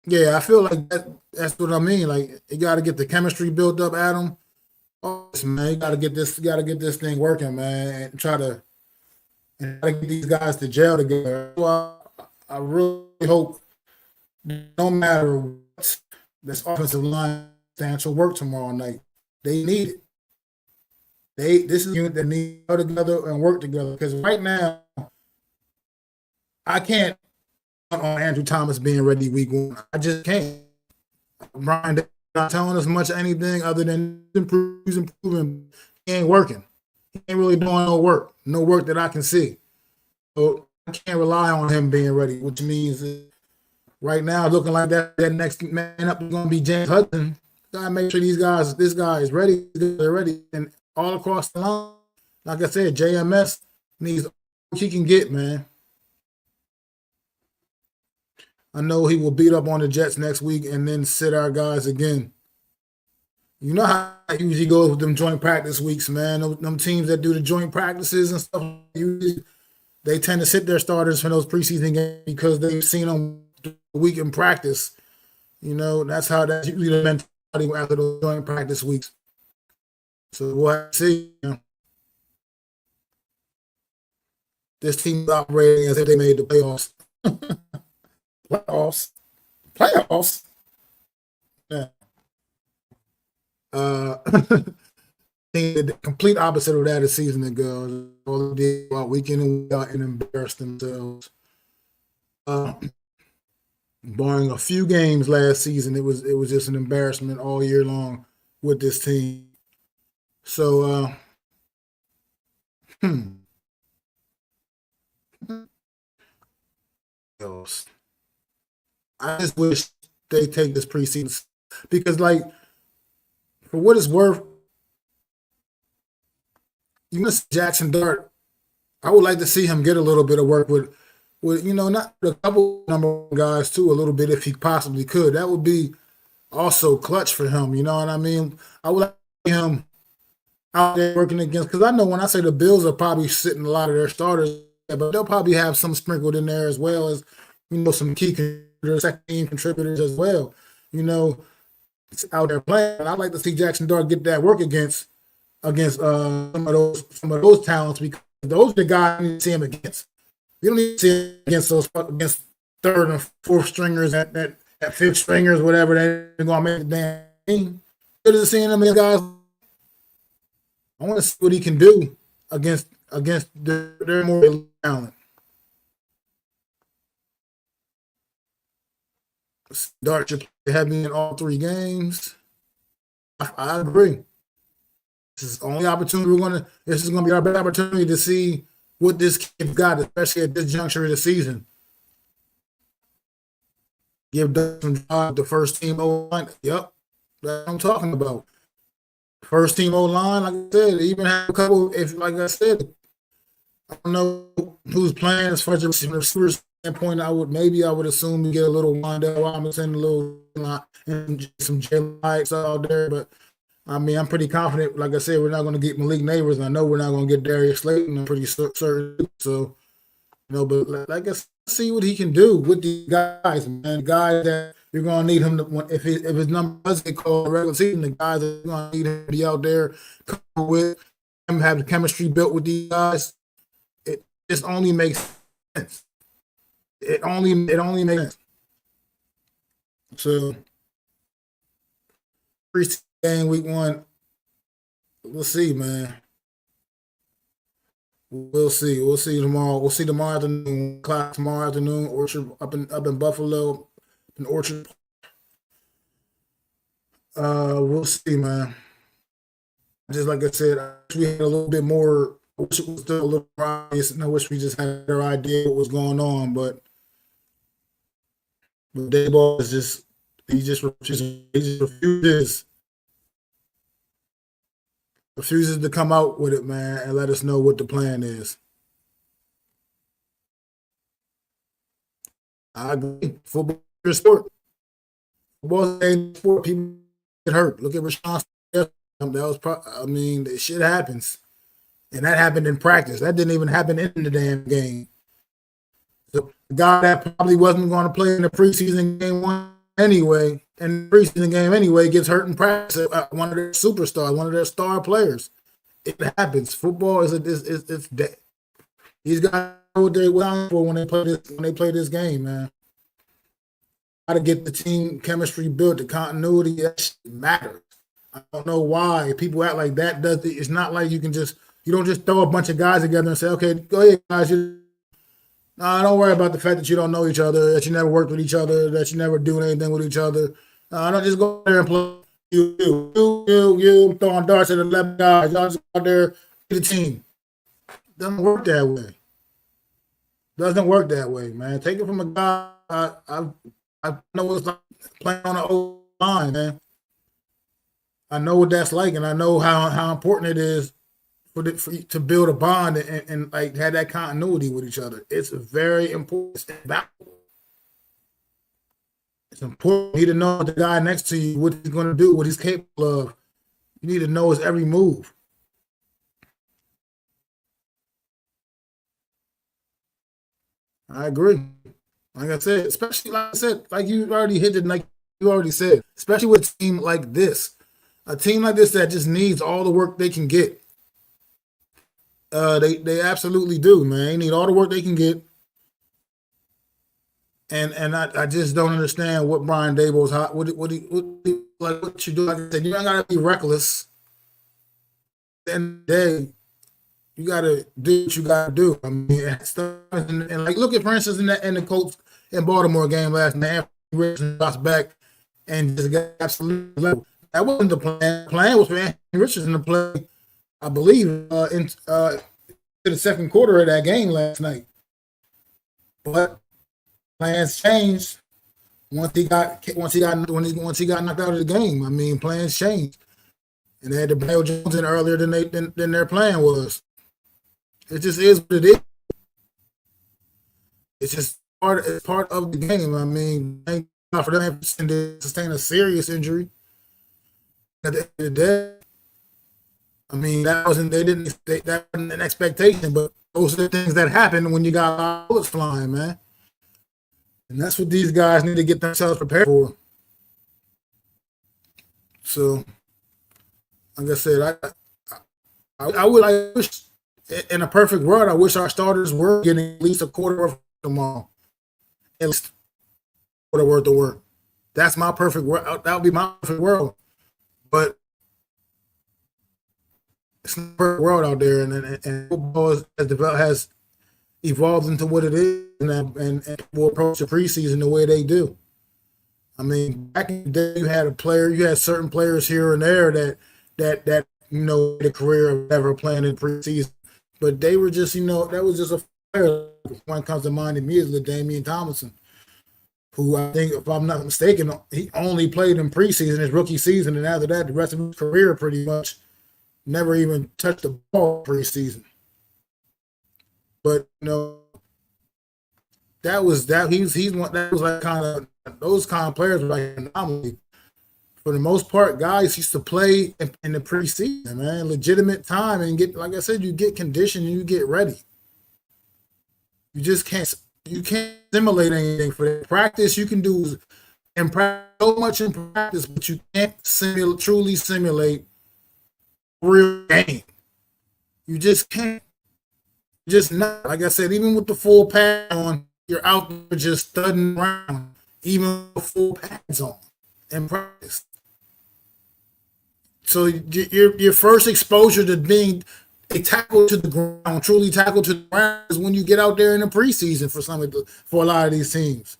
Yeah, I feel like that's what I mean. Like you got to get the chemistry built up, Adam. Oh, man, you got to get this thing working, man, and try to get these guys to gel together. So I really hope no matter what, this offensive line stands to work tomorrow night. They need it. This is a unit that needs to go together and work together. Because right now, I can't count on Andrew Thomas being ready week one. I just can't. Brian not telling us much of anything other than he's improving. He ain't working. He ain't really doing no work. No work that I can see. So I can't rely on him being ready, which means right now looking like that next man up is going to be James Hudson. Gotta make sure this guy is ready. They're ready, and all across the line. Like I said, JMS needs all he can get, man. I know he will beat up on the Jets next week and then sit our guys again. You know how it usually goes with them joint practice weeks, man. Them teams that do the joint practices and stuff, usually they tend to sit their starters for those preseason games because they've seen them the week in practice. You know, that's usually the mentality after those joint practice weeks. So we'll have to see. You know. This team is operating as if they made the playoffs. Playoffs. Yeah. The complete opposite of that a season ago. All they did all week in and week out and embarrassed themselves. Barring a few games last season, it was just an embarrassment all year long with this team. So, I just wish they take this preseason because, like, for what it's worth, you miss Jackson Dart. I would like to see him get a little bit of work with not a couple number one guys too, a little bit if he possibly could. That would be also clutch for him. You know what I mean? I would like to see him out there working against, because I know when I say the Bills are probably sitting a lot of their starters, but they'll probably have some sprinkled in there as well as some key contributors, second team contributors as well. It's out there playing. I'd like to see Jackson Dart get that work against some of those talents, because those are the guys you need to see him against. You don't need to see him against third and fourth stringers, that fifth stringers, whatever. They're gonna make the damn team. Good to seeing them guys. I want to see what he can do against their more talent. Dart should play heavy in all 3 games. I agree. This is the only opportunity this is gonna be our best opportunity to see what this kid got, especially at this juncture of the season. Give Doug some job, the first team O-line. Yep, that's what I'm talking about. First team O-line, like I said, even have a couple, if like I said, I don't know who's playing as far as the receiver standpoint. I would assume you get a little Wandale Robinson, a little and some Jalen Hurts out there, but I mean, I'm pretty confident. Like I said, we're not going to get Malik Neighbors. And I know we're not going to get Darius Slayton. I'm pretty certain. So, but like I said, see what he can do with these guys, man. Guys that you're going to need him to, if his number does get called in the regular season, the guys that you're going to need him to be out there with him, have the chemistry built with these guys. It just only makes sense. It only makes sense. So, preseason game week 1, we'll see, man. We'll see. We'll see tomorrow. We'll see tomorrow afternoon. Class tomorrow afternoon. Orchard up in Buffalo, in Orchard. We'll see, man. Just like I said, I wish we had a little bit more. I wish it was still a little more obvious, and I wish we just had a better idea what was going on. But Dayball is just he just refuses to come out with it, man, and let us know what the plan is. I agree. Football is a sport. Football is a sport. People get hurt. Look at Rashawn. That was the shit happens. And that happened in practice. That didn't even happen in the damn game. So the guy that probably wasn't going to play in the preseason game anyway, gets hurt in practice. One of their superstars, one of their star players. It happens. Football is these guys know what they're for when they play this game, man. How to get the team chemistry built, the continuity, that shit matters. I don't know why people act like that does it. It's not like you don't just throw a bunch of guys together and say, okay, go ahead, guys. Don't worry about the fact that you don't know each other, that you never worked with each other, that you never do anything with each other. Don't just go there and play. You throwing darts at 11 guys. Y'all just go out there, be the team. Doesn't work that way. Doesn't work that way, man. Take it from a guy. I know what it's like playing on the O line, man. I know what that's like, and I know how important it is for to build a bond and like have that continuity with each other. It's very important. It's important. You need to know the guy next to you, what he's going to do, what he's capable of. You need to know his every move. I agree. Like I said, especially like you already hit it, like you already said, especially with a team like this. A team like this that just needs all the work they can get. They absolutely do, man. They need all the work they can get. And I just don't understand what Brian Daboll's what you do. Like I said, you don't gotta be reckless. At the end of the day, you gotta do what you gotta do. I mean, and like look at, for instance, in the Colts in Baltimore game last night, Anthony Richardson lost back and just got absolutely level. That wasn't the plan. The plan was for Anthony Richardson to play, I believe, in the second quarter of that game last night. But plans changed once he got knocked out of the game. I mean, plans changed, and they had to Daniel Jones in earlier than their plan was. It just is what it is. It's just part of the game. I mean, thank God for them to sustain a serious injury. At the end of the day, I mean, that wasn't an expectation, but those are the things that happen when you got bullets flying, man. And that's what these guys need to get themselves prepared for. So, like I said, I wish in a perfect world, I wish our starters were getting at least a quarter of tomorrow. At least a quarter worth of work. That's my perfect world. That would be my perfect world. But it's not a perfect world out there, and football has evolved into what it is, and will approach the preseason the way they do. I mean, back in the day, you had certain players here and there that had a career of never playing in preseason, but they were just that was just a player. One comes to mind immediately, Damian Thomason, who I think, if I'm not mistaken, he only played in preseason his rookie season, and after that, the rest of his career pretty much never even touched the ball preseason. But he's one that was like kind of those kind of players were like an anomaly. For the most part, guys used to play in the preseason, man, legitimate time, and get, like I said, you get conditioned and you get ready. You can't simulate anything for that. Practice you can do and practice so much in practice, but you can't truly simulate real game. You just can't. Just not, like I said, even with the full pad on, you're out there just studying around, even with full pads on in practice. So your first exposure to being a tackle to the ground, truly tackle to the ground, is when you get out there in the preseason for a lot of these teams.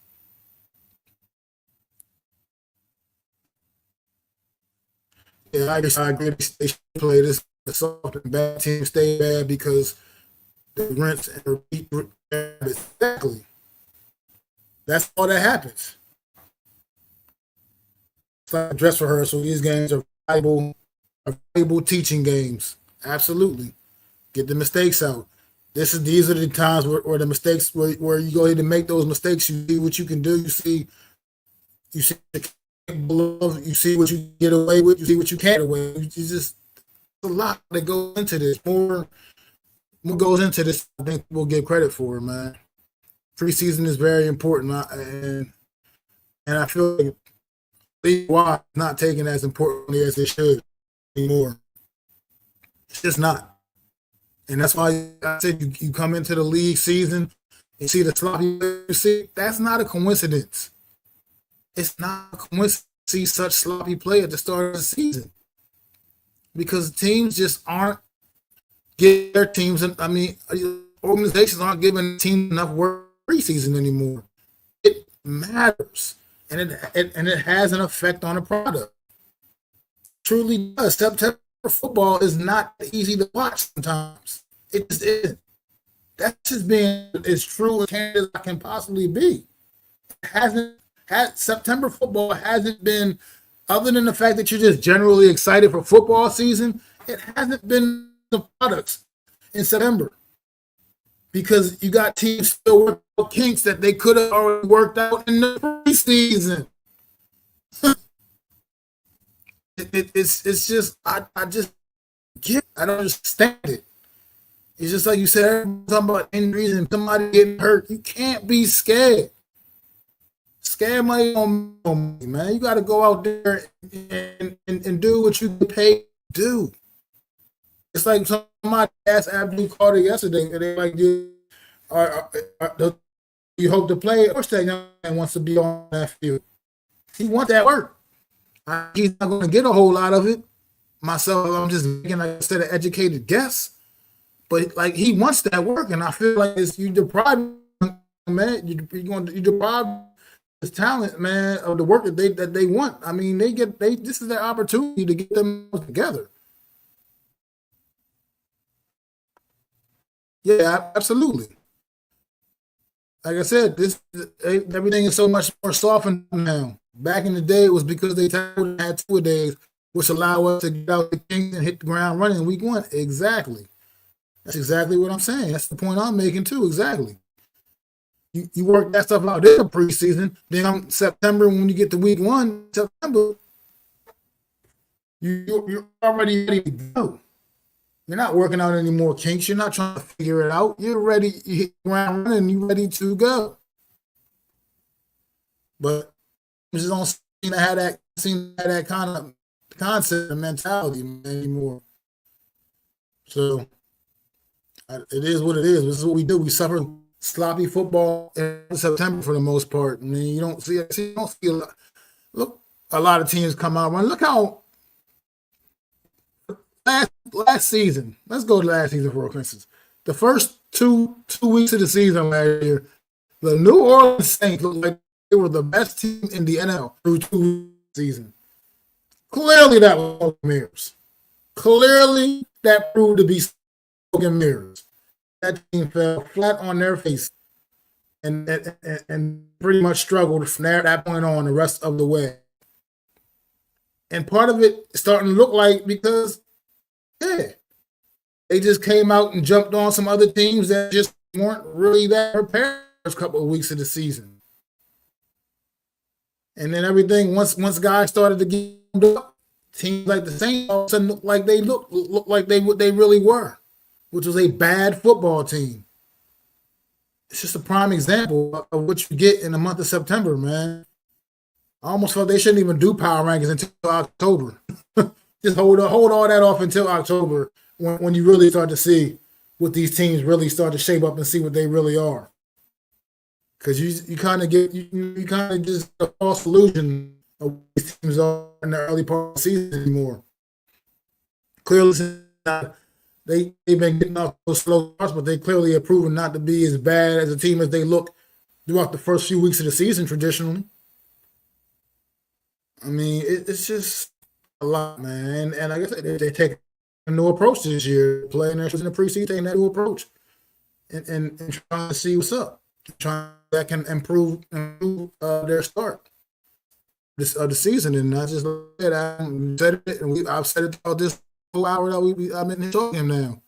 Yeah, I guess I agree. They should play this soft and bad teams stay bad because the rinse and repeat. Exactly. That's all that happens. It's like a dress rehearsal. These games are valuable teaching games. Absolutely. Get the mistakes out. These are the times where the mistakes where you go ahead and make those mistakes. You see what you can do. You see the capable. You see what you get away with. You see what you can't get away with. You just a lot that goes into this. More goes into this, I think we'll give credit for, man. Preseason is very important, and I feel like league-wide not taken as importantly as it should anymore. It's just not, and that's why I said you come into the league season and see the sloppy. You see, that's not a coincidence. It's not a coincidence to see such sloppy play at the start of the season because teams just aren't give their teams. I mean, organizations aren't giving teams enough work preseason anymore. It matters, and it has an effect on the product. Truly does. September football is not easy to watch sometimes. It just isn't. That's just being as true and candid as I can possibly be. It hasn't had September football hasn't been, other than the fact that you're just generally excited for football season. It hasn't been the products in September because you got teams still working out kinks that they could have already worked out in the preseason. It's just I just I don't understand it. It's just like you said, everyone's talking about injuries and somebody getting hurt. You can't be scared. Scared money on me, man. You got to go out there and do what you get paid to do. It's like somebody asked Abdul Carter yesterday, and they like, do you hope to play? Of course, that young man wants to be on that field. He wants that work. He's not going to get a whole lot of it. Myself, I'm just making, like I said, an educated guess. But like he wants that work, and I feel like you deprive man. You deprive his talent, man, of the work that they want. I mean, this is their opportunity to get them together. Yeah, absolutely. Like I said, everything is so much more softened now. Back in the day, it was because they had 2 days, which allow us to get out the kings and hit the ground running week one. Exactly. That's exactly what I'm saying. That's the point I'm making too. Exactly. You work that stuff out in the preseason. Then on September, when you get to week one, September, you're already ready to go. You're not working out any more kinks. You're not trying to figure it out. You're ready. You hit the ground running. You're ready to go. But I just don't seem to have that kind of concept and mentality anymore. So it is what it is. This is what we do. We suffer sloppy football in September for the most part. I mean, you don't see a lot. Look, a lot of teams come out run. Look how last season. Let's go to last season for instance. The first two weeks of the season last year, the New Orleans Saints looked like they were the best team in the NFL through 2 seasons. Clearly, that was smoke and mirrors. Clearly, that proved to be smoke and mirrors. That team fell flat on their face and pretty much struggled from that point on the rest of the way. And part of it is starting to look like because, yeah, they just came out and jumped on some other teams that just weren't really that prepared the first couple of weeks of the season. And then everything, once guys started to get up, teams like the Saints all of a sudden looked like they looked like what they really were, which was a bad football team. It's just a prime example of what you get in the month of September, man. I almost felt they shouldn't even do power rankings until October. Just hold all that off until October when you really start to see what these teams really start to shape up and see what they really are. Because you kind of get you kind of just a false illusion of what these teams are in the early part of the season anymore. Clearly, they've been getting off those slow starts, but they clearly have proven not to be as bad as a team as they look throughout the first few weeks of the season traditionally. I mean, it's just a lot, man. And like I said, they take a new approach this year, playing in the preseason, taking that new approach and trying to see what's up, trying that can improve their start of the season. And I just said it, and I've said it all this whole hour that I've been talking now.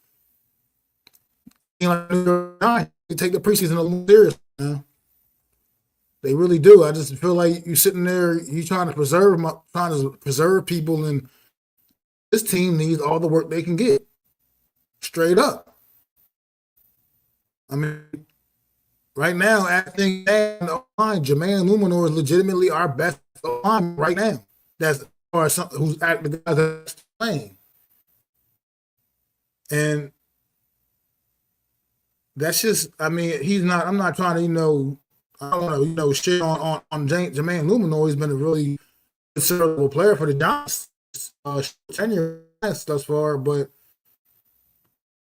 They take the preseason a little serious now. They really do. I just feel like you're sitting there, you're trying to preserve people, and this team needs all the work they can get. Straight up. I mean, right now, I think Jermaine Luminor is legitimately our best line right now. That's as far as who's the guy that's playing. And that's just, I mean, I'm not trying to, I don't want to, shit on Jermaine Luminor. He's been a really considerable player for the Giants, tenure thus far, but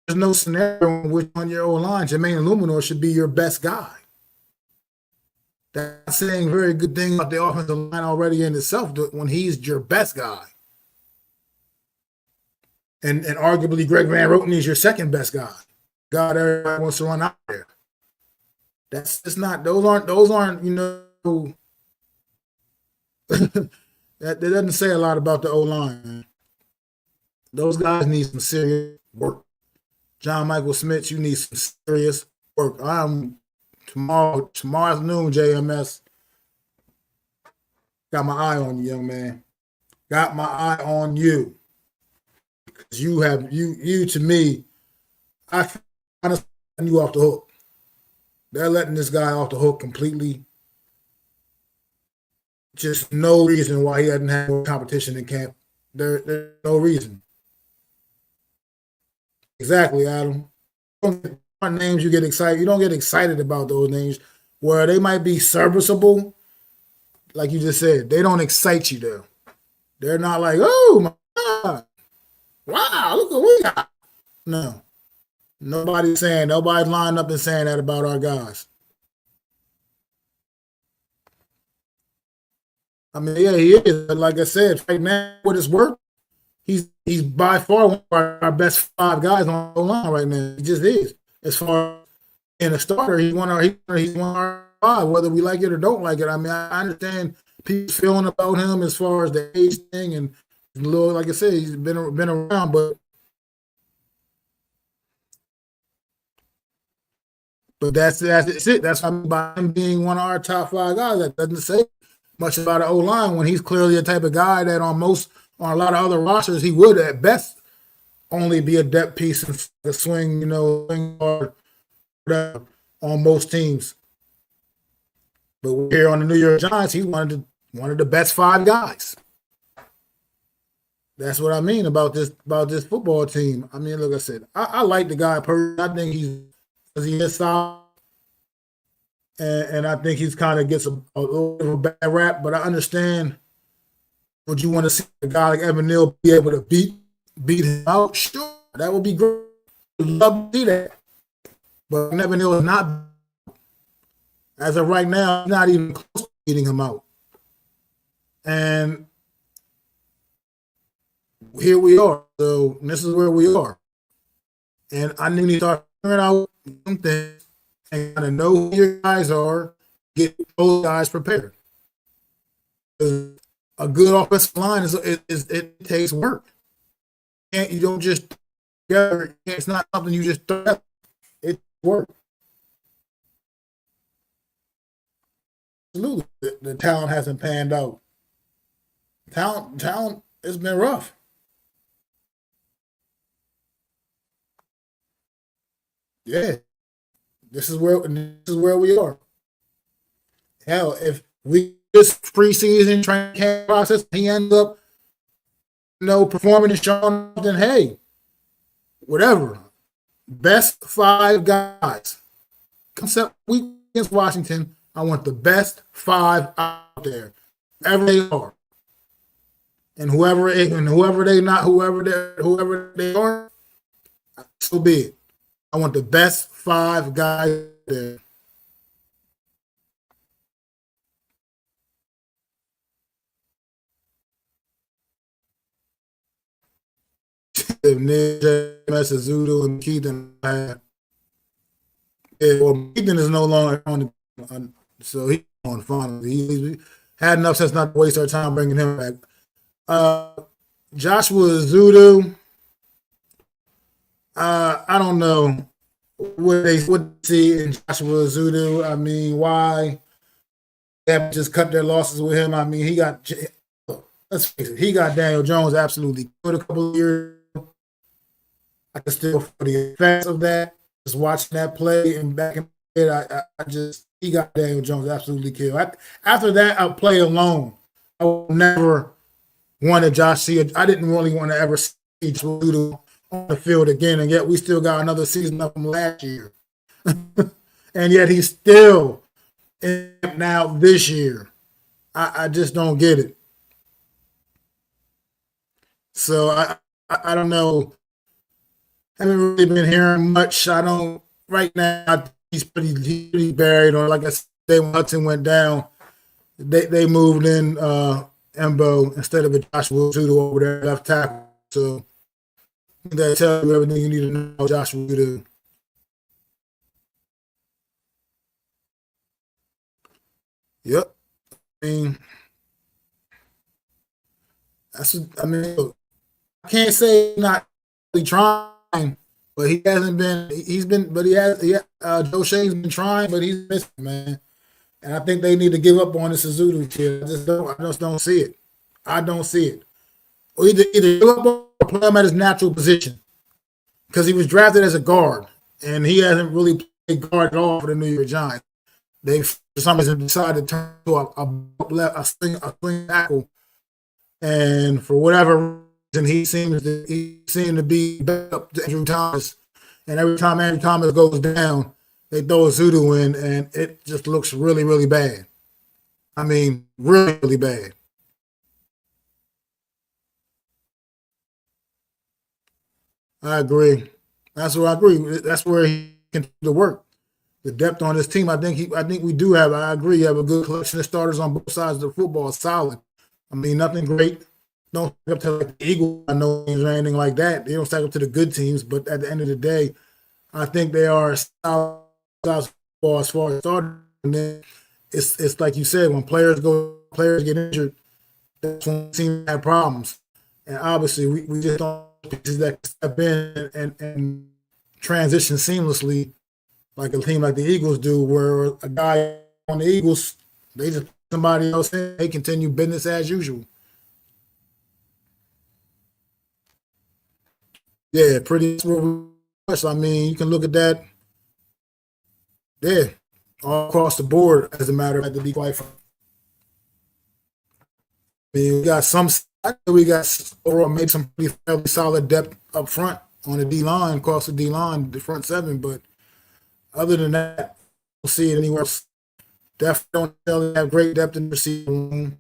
there's no scenario in which on your own line, Jermaine Luminor should be your best guy. That's saying a very good thing about the offensive line already in itself when he's your best guy. And arguably Greg Van Roten is your second best guy. God, everybody wants to run out there. Those aren't, that doesn't say a lot about the O-line. Those guys need some serious work. John Michael Smith, you need some serious work. Tomorrow afternoon, JMS. Got my eye on you, young man. Got my eye on you. Because you to me, I honestly you off the hook. They're letting this guy off the hook completely. Just no reason why he doesn't have more competition in camp. There's no reason. Exactly, Adam. Names you get excited. You don't get excited about those names where they might be serviceable. Like you just said, they don't excite you though. They're not like, oh my God, wow, look what we got. No. Nobody's lined up and saying that about our guys. I mean, yeah, he is. But like I said, right now, with his work, he's by far one of our best 5 guys on the line right now. He just is. As far as being a starter, he's one of our 5, whether we like it or don't like it. I mean, I understand people's feeling about him as far as the age thing, and a little, like I said, he's been around, but that's it. That's by him being one of our top 5 guys. That doesn't say much about an O-line when he's clearly the type of guy that on a lot of other rosters, he would at best only be a depth piece and a swing, swing guard on most teams. But here on the New York Giants, he's one of the best 5 guys. That's what I mean about this football team. I mean, like I said, I like the guy personally. I think he is solid. And I think he's kind of gets a little bit of a bad rap, but I understand. Would you want to see a guy like Evan Neal be able to beat him out? Sure, that would be great. I'd love to see that. But Evan Neal is not, as of right now, not even close beating him out. And here we are. So this is where we are. And I need to start figuring out some things and kind of know who your guys are, get those guys prepared. A good offensive line it takes work. You don't just it's not something you just throw out. It work. Absolutely, the talent hasn't panned out. Talent has been rough. Yeah, this is where we are. Hell, if we this preseason training camp process, he ends up performing and showing, then hey, whatever. Best five guys. Concept week against Washington. I want the best five out there, wherever they are, and whoever they are, so be it. I want the best five guys there. If Nick, James, Zudo, and Keaton have, well, Keaton is no longer so he's on finals. He had enough sense not to waste our time bringing him back. Joshua Zudo, I don't know what they see in Joshua Zudo. I mean, why they have just cut their losses with him? I mean, let's face it, he got Daniel Jones absolutely good a couple of years. I can still feel the effects of that. Just watching that play and back in the head, he got Daniel Jones absolutely killed. After that play alone, I would never wanted Josh Sear. I didn't really want to ever see Judo on the field again, and yet we still got another season up from last year. And yet he's still in now this year. I just don't get it. So I don't know. I haven't really been hearing much. I don't right now. He's pretty buried. Or like I said, when Hudson went down, they moved in Embo instead of a Joshua Judo over there left tackle. So that tells you everything you need to know Joshua Judo. Yep. I mean, I can't say he's not really trying, but he hasn't been. He's been, but he has. Yeah, Joe Shane's been trying, but he's missing, man. And I think they need to give up on the Suzuki kid. I just don't see it. I don't see it. Or either give up or play him at his natural position, because he was drafted as a guard and he hasn't really played guard at all for the New York Giants. They for some reason decided to turn to a swing tackle, and for whatever reason he seemed to be back up to Andrew Thomas. And every time Andrew Thomas goes down, they throw a Zudu in, and it just looks really, really bad. I mean, really, really bad. I agree. That's where I agree. That's where he can do the work. The depth on this team, I think we do have. I agree. You have a good collection of starters on both sides of the football. Solid. I mean, nothing great. Don't stack up to like the Eagles, I know, or anything like that. They don't stack up to the good teams, but at the end of the day, I think they are solid football as far as starters. And then it's like you said, when players get injured, that's when teams have problems. And obviously, we just don't have pieces that step in and transition seamlessly like a team like the Eagles do, where a guy on the Eagles, they just put somebody else in, they continue business as usual. Yeah, pretty much. I mean, you can look at that, yeah, all across the board, as a matter of fact, to be quite frank. I mean, we got overall made some pretty fairly solid depth up front on the D line, across the D line, the front seven, but other than that, I don't see it anywhere else. Definitely don't really have great depth in the receiving room.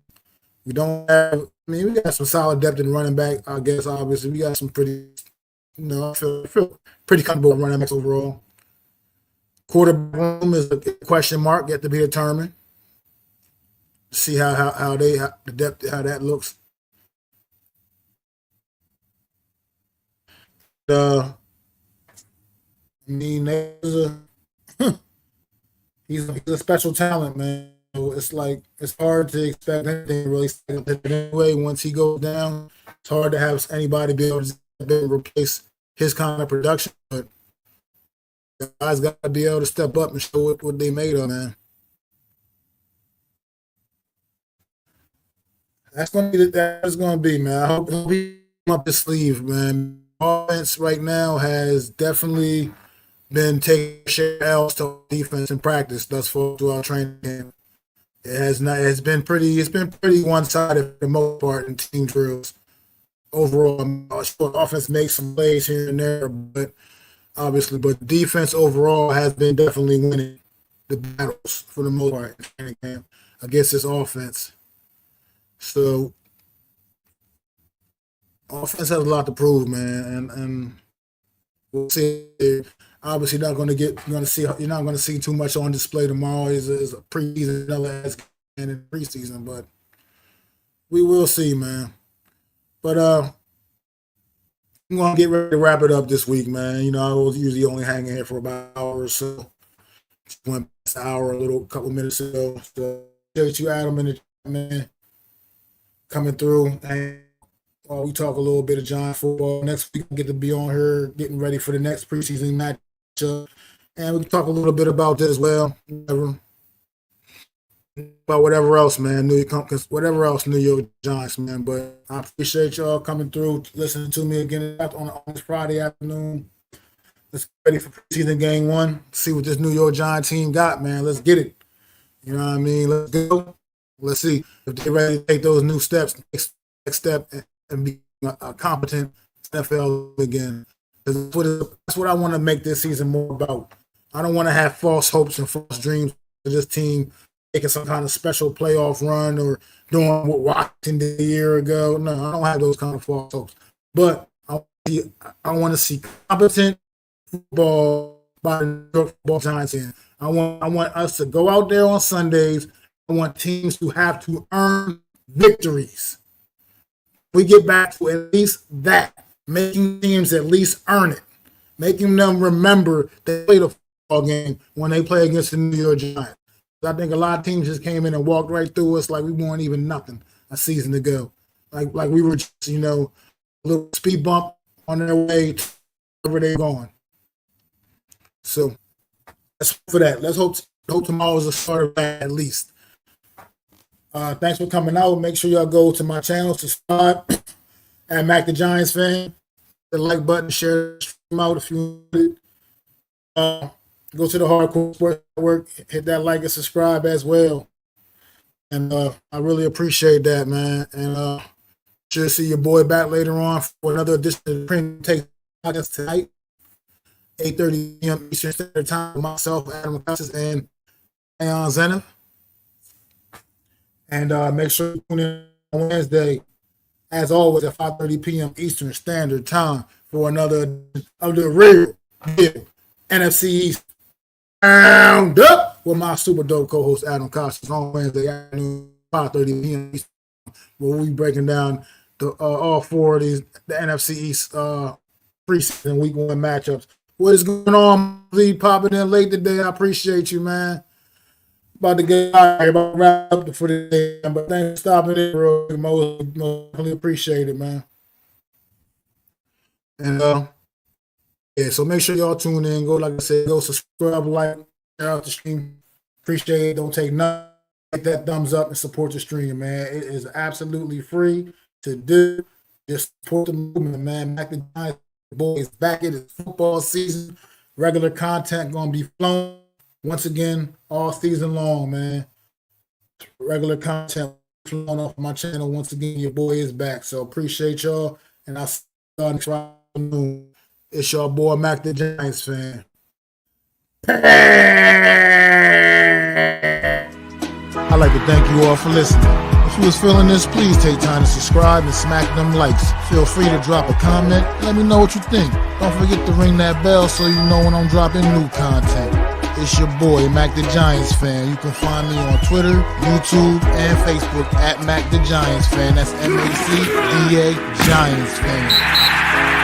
We don't have. I mean, we got some solid depth in running back. I guess obviously we got some pretty. I feel pretty comfortable with running backs overall. Quarterback room is a question mark, yet to be determined. See how the depth, how that looks. Uh, I mean, he's a special talent, man. So it's like it's hard to expect anything really anyway. Once he goes down, it's hard to have anybody be able to replace his kind of production. But the guys got to be able to step up and show what they made of, man. That's gonna be, man. I hope he come up his sleeve, man. Offense right now has definitely been taking share else to defense in practice thus far throughout training camp. It has not. It's been pretty one sided for the most part in team drills. Overall, sure, offense makes some plays here and there, but obviously, but defense overall has been definitely winning the battles for the most part in training camp against this offense. So offense has a lot to prove, man, and we'll see. Obviously, not going to get. You're not going to see too much on display tomorrow. Is a preseason, another as in preseason, but we will see, man. But I'm going to get ready to wrap it up this week, man. You know, I was usually only hanging here for about an hour or so. Just went past an hour, couple minutes ago. So appreciate you, Adam, and the chat, man, coming through. And we talk a little bit of Giant football. Next week, I get to be on here getting ready for the next preseason matchup. And we can talk a little bit about that as well. About whatever else, man. Whatever else, New York Giants, man. But I appreciate y'all coming through, listening to me again on this Friday afternoon. Let's get ready for preseason game 1. See what this New York Giants team got, man. Let's get it. You know what I mean? Let's go. Let's see if they're ready to take those new steps, next step, and be a competent NFL again. That's what I want to make this season more about. I don't want to have false hopes and false dreams for this team making some kind of special playoff run or doing what Washington did a year ago. No, I don't have those kind of false hopes. But I want to see competent football by the New York Football Giants. I want us to go out there on Sundays. I want teams to have to earn victories. We get back to at least that, making teams at least earn it, making them remember they played a football game when they play against the New York Giants. I think a lot of teams just came in and walked right through us like we weren't even nothing a season ago. Like we were just, a little speed bump on their way to wherever they're going. So let's hope for that. Let's hope tomorrow is a start of that at least. Thanks for coming out. Make sure y'all go to my channel, subscribe at MacDaGiantsFan. Hit the like button, share the stream out if you want it. Go to the Hardcore Sports Network, hit that like and subscribe as well. And I really appreciate that, man. And sure to see your boy back later on for another edition of the Premium Take Podcast tonight, 8:30 p.m. Eastern Standard Time with myself, Adam Casas, and Ayon Zenith. And make sure you tune in on Wednesday, as always, at 5:30 p.m. Eastern Standard Time for another of the real deal NFC East Roundup with my super dope co-host Adam Casas on Wednesday afternoon, 5:30 p.m. Eastern, where we'll be breaking down all four of these the NFC East preseason week 1 matchups. What is going on? Lee popping in late today. I appreciate you, man. About to get out here, about to wrap up for the day, but thanks for stopping in, bro. Most really appreciate it, man. And yeah, so make sure y'all tune in. Go, like I said, go subscribe, like, share out the stream. Appreciate it. Don't take nothing. Hit that thumbs up and support the stream, man. It is absolutely free to do. Just support the movement, man. Back the Giants, boys back. It is football season. Regular content gonna be flowing once again all season long, man. Regular content flowing off my channel once again. Your boy is back, so appreciate y'all. And I'll see y'all next afternoon. It's your boy Mac the Giants fan. I'd like to thank you all for listening. If you was feeling this, please take time to subscribe and smack them likes. Feel free to drop a comment. Let me know what you think. Don't forget to ring that bell so you know when I'm dropping new content. It's your boy, Mac the Giants Fan. You can find me on Twitter, YouTube, and Facebook at Mac the Giants Fan. That's MacDa Giants Fan.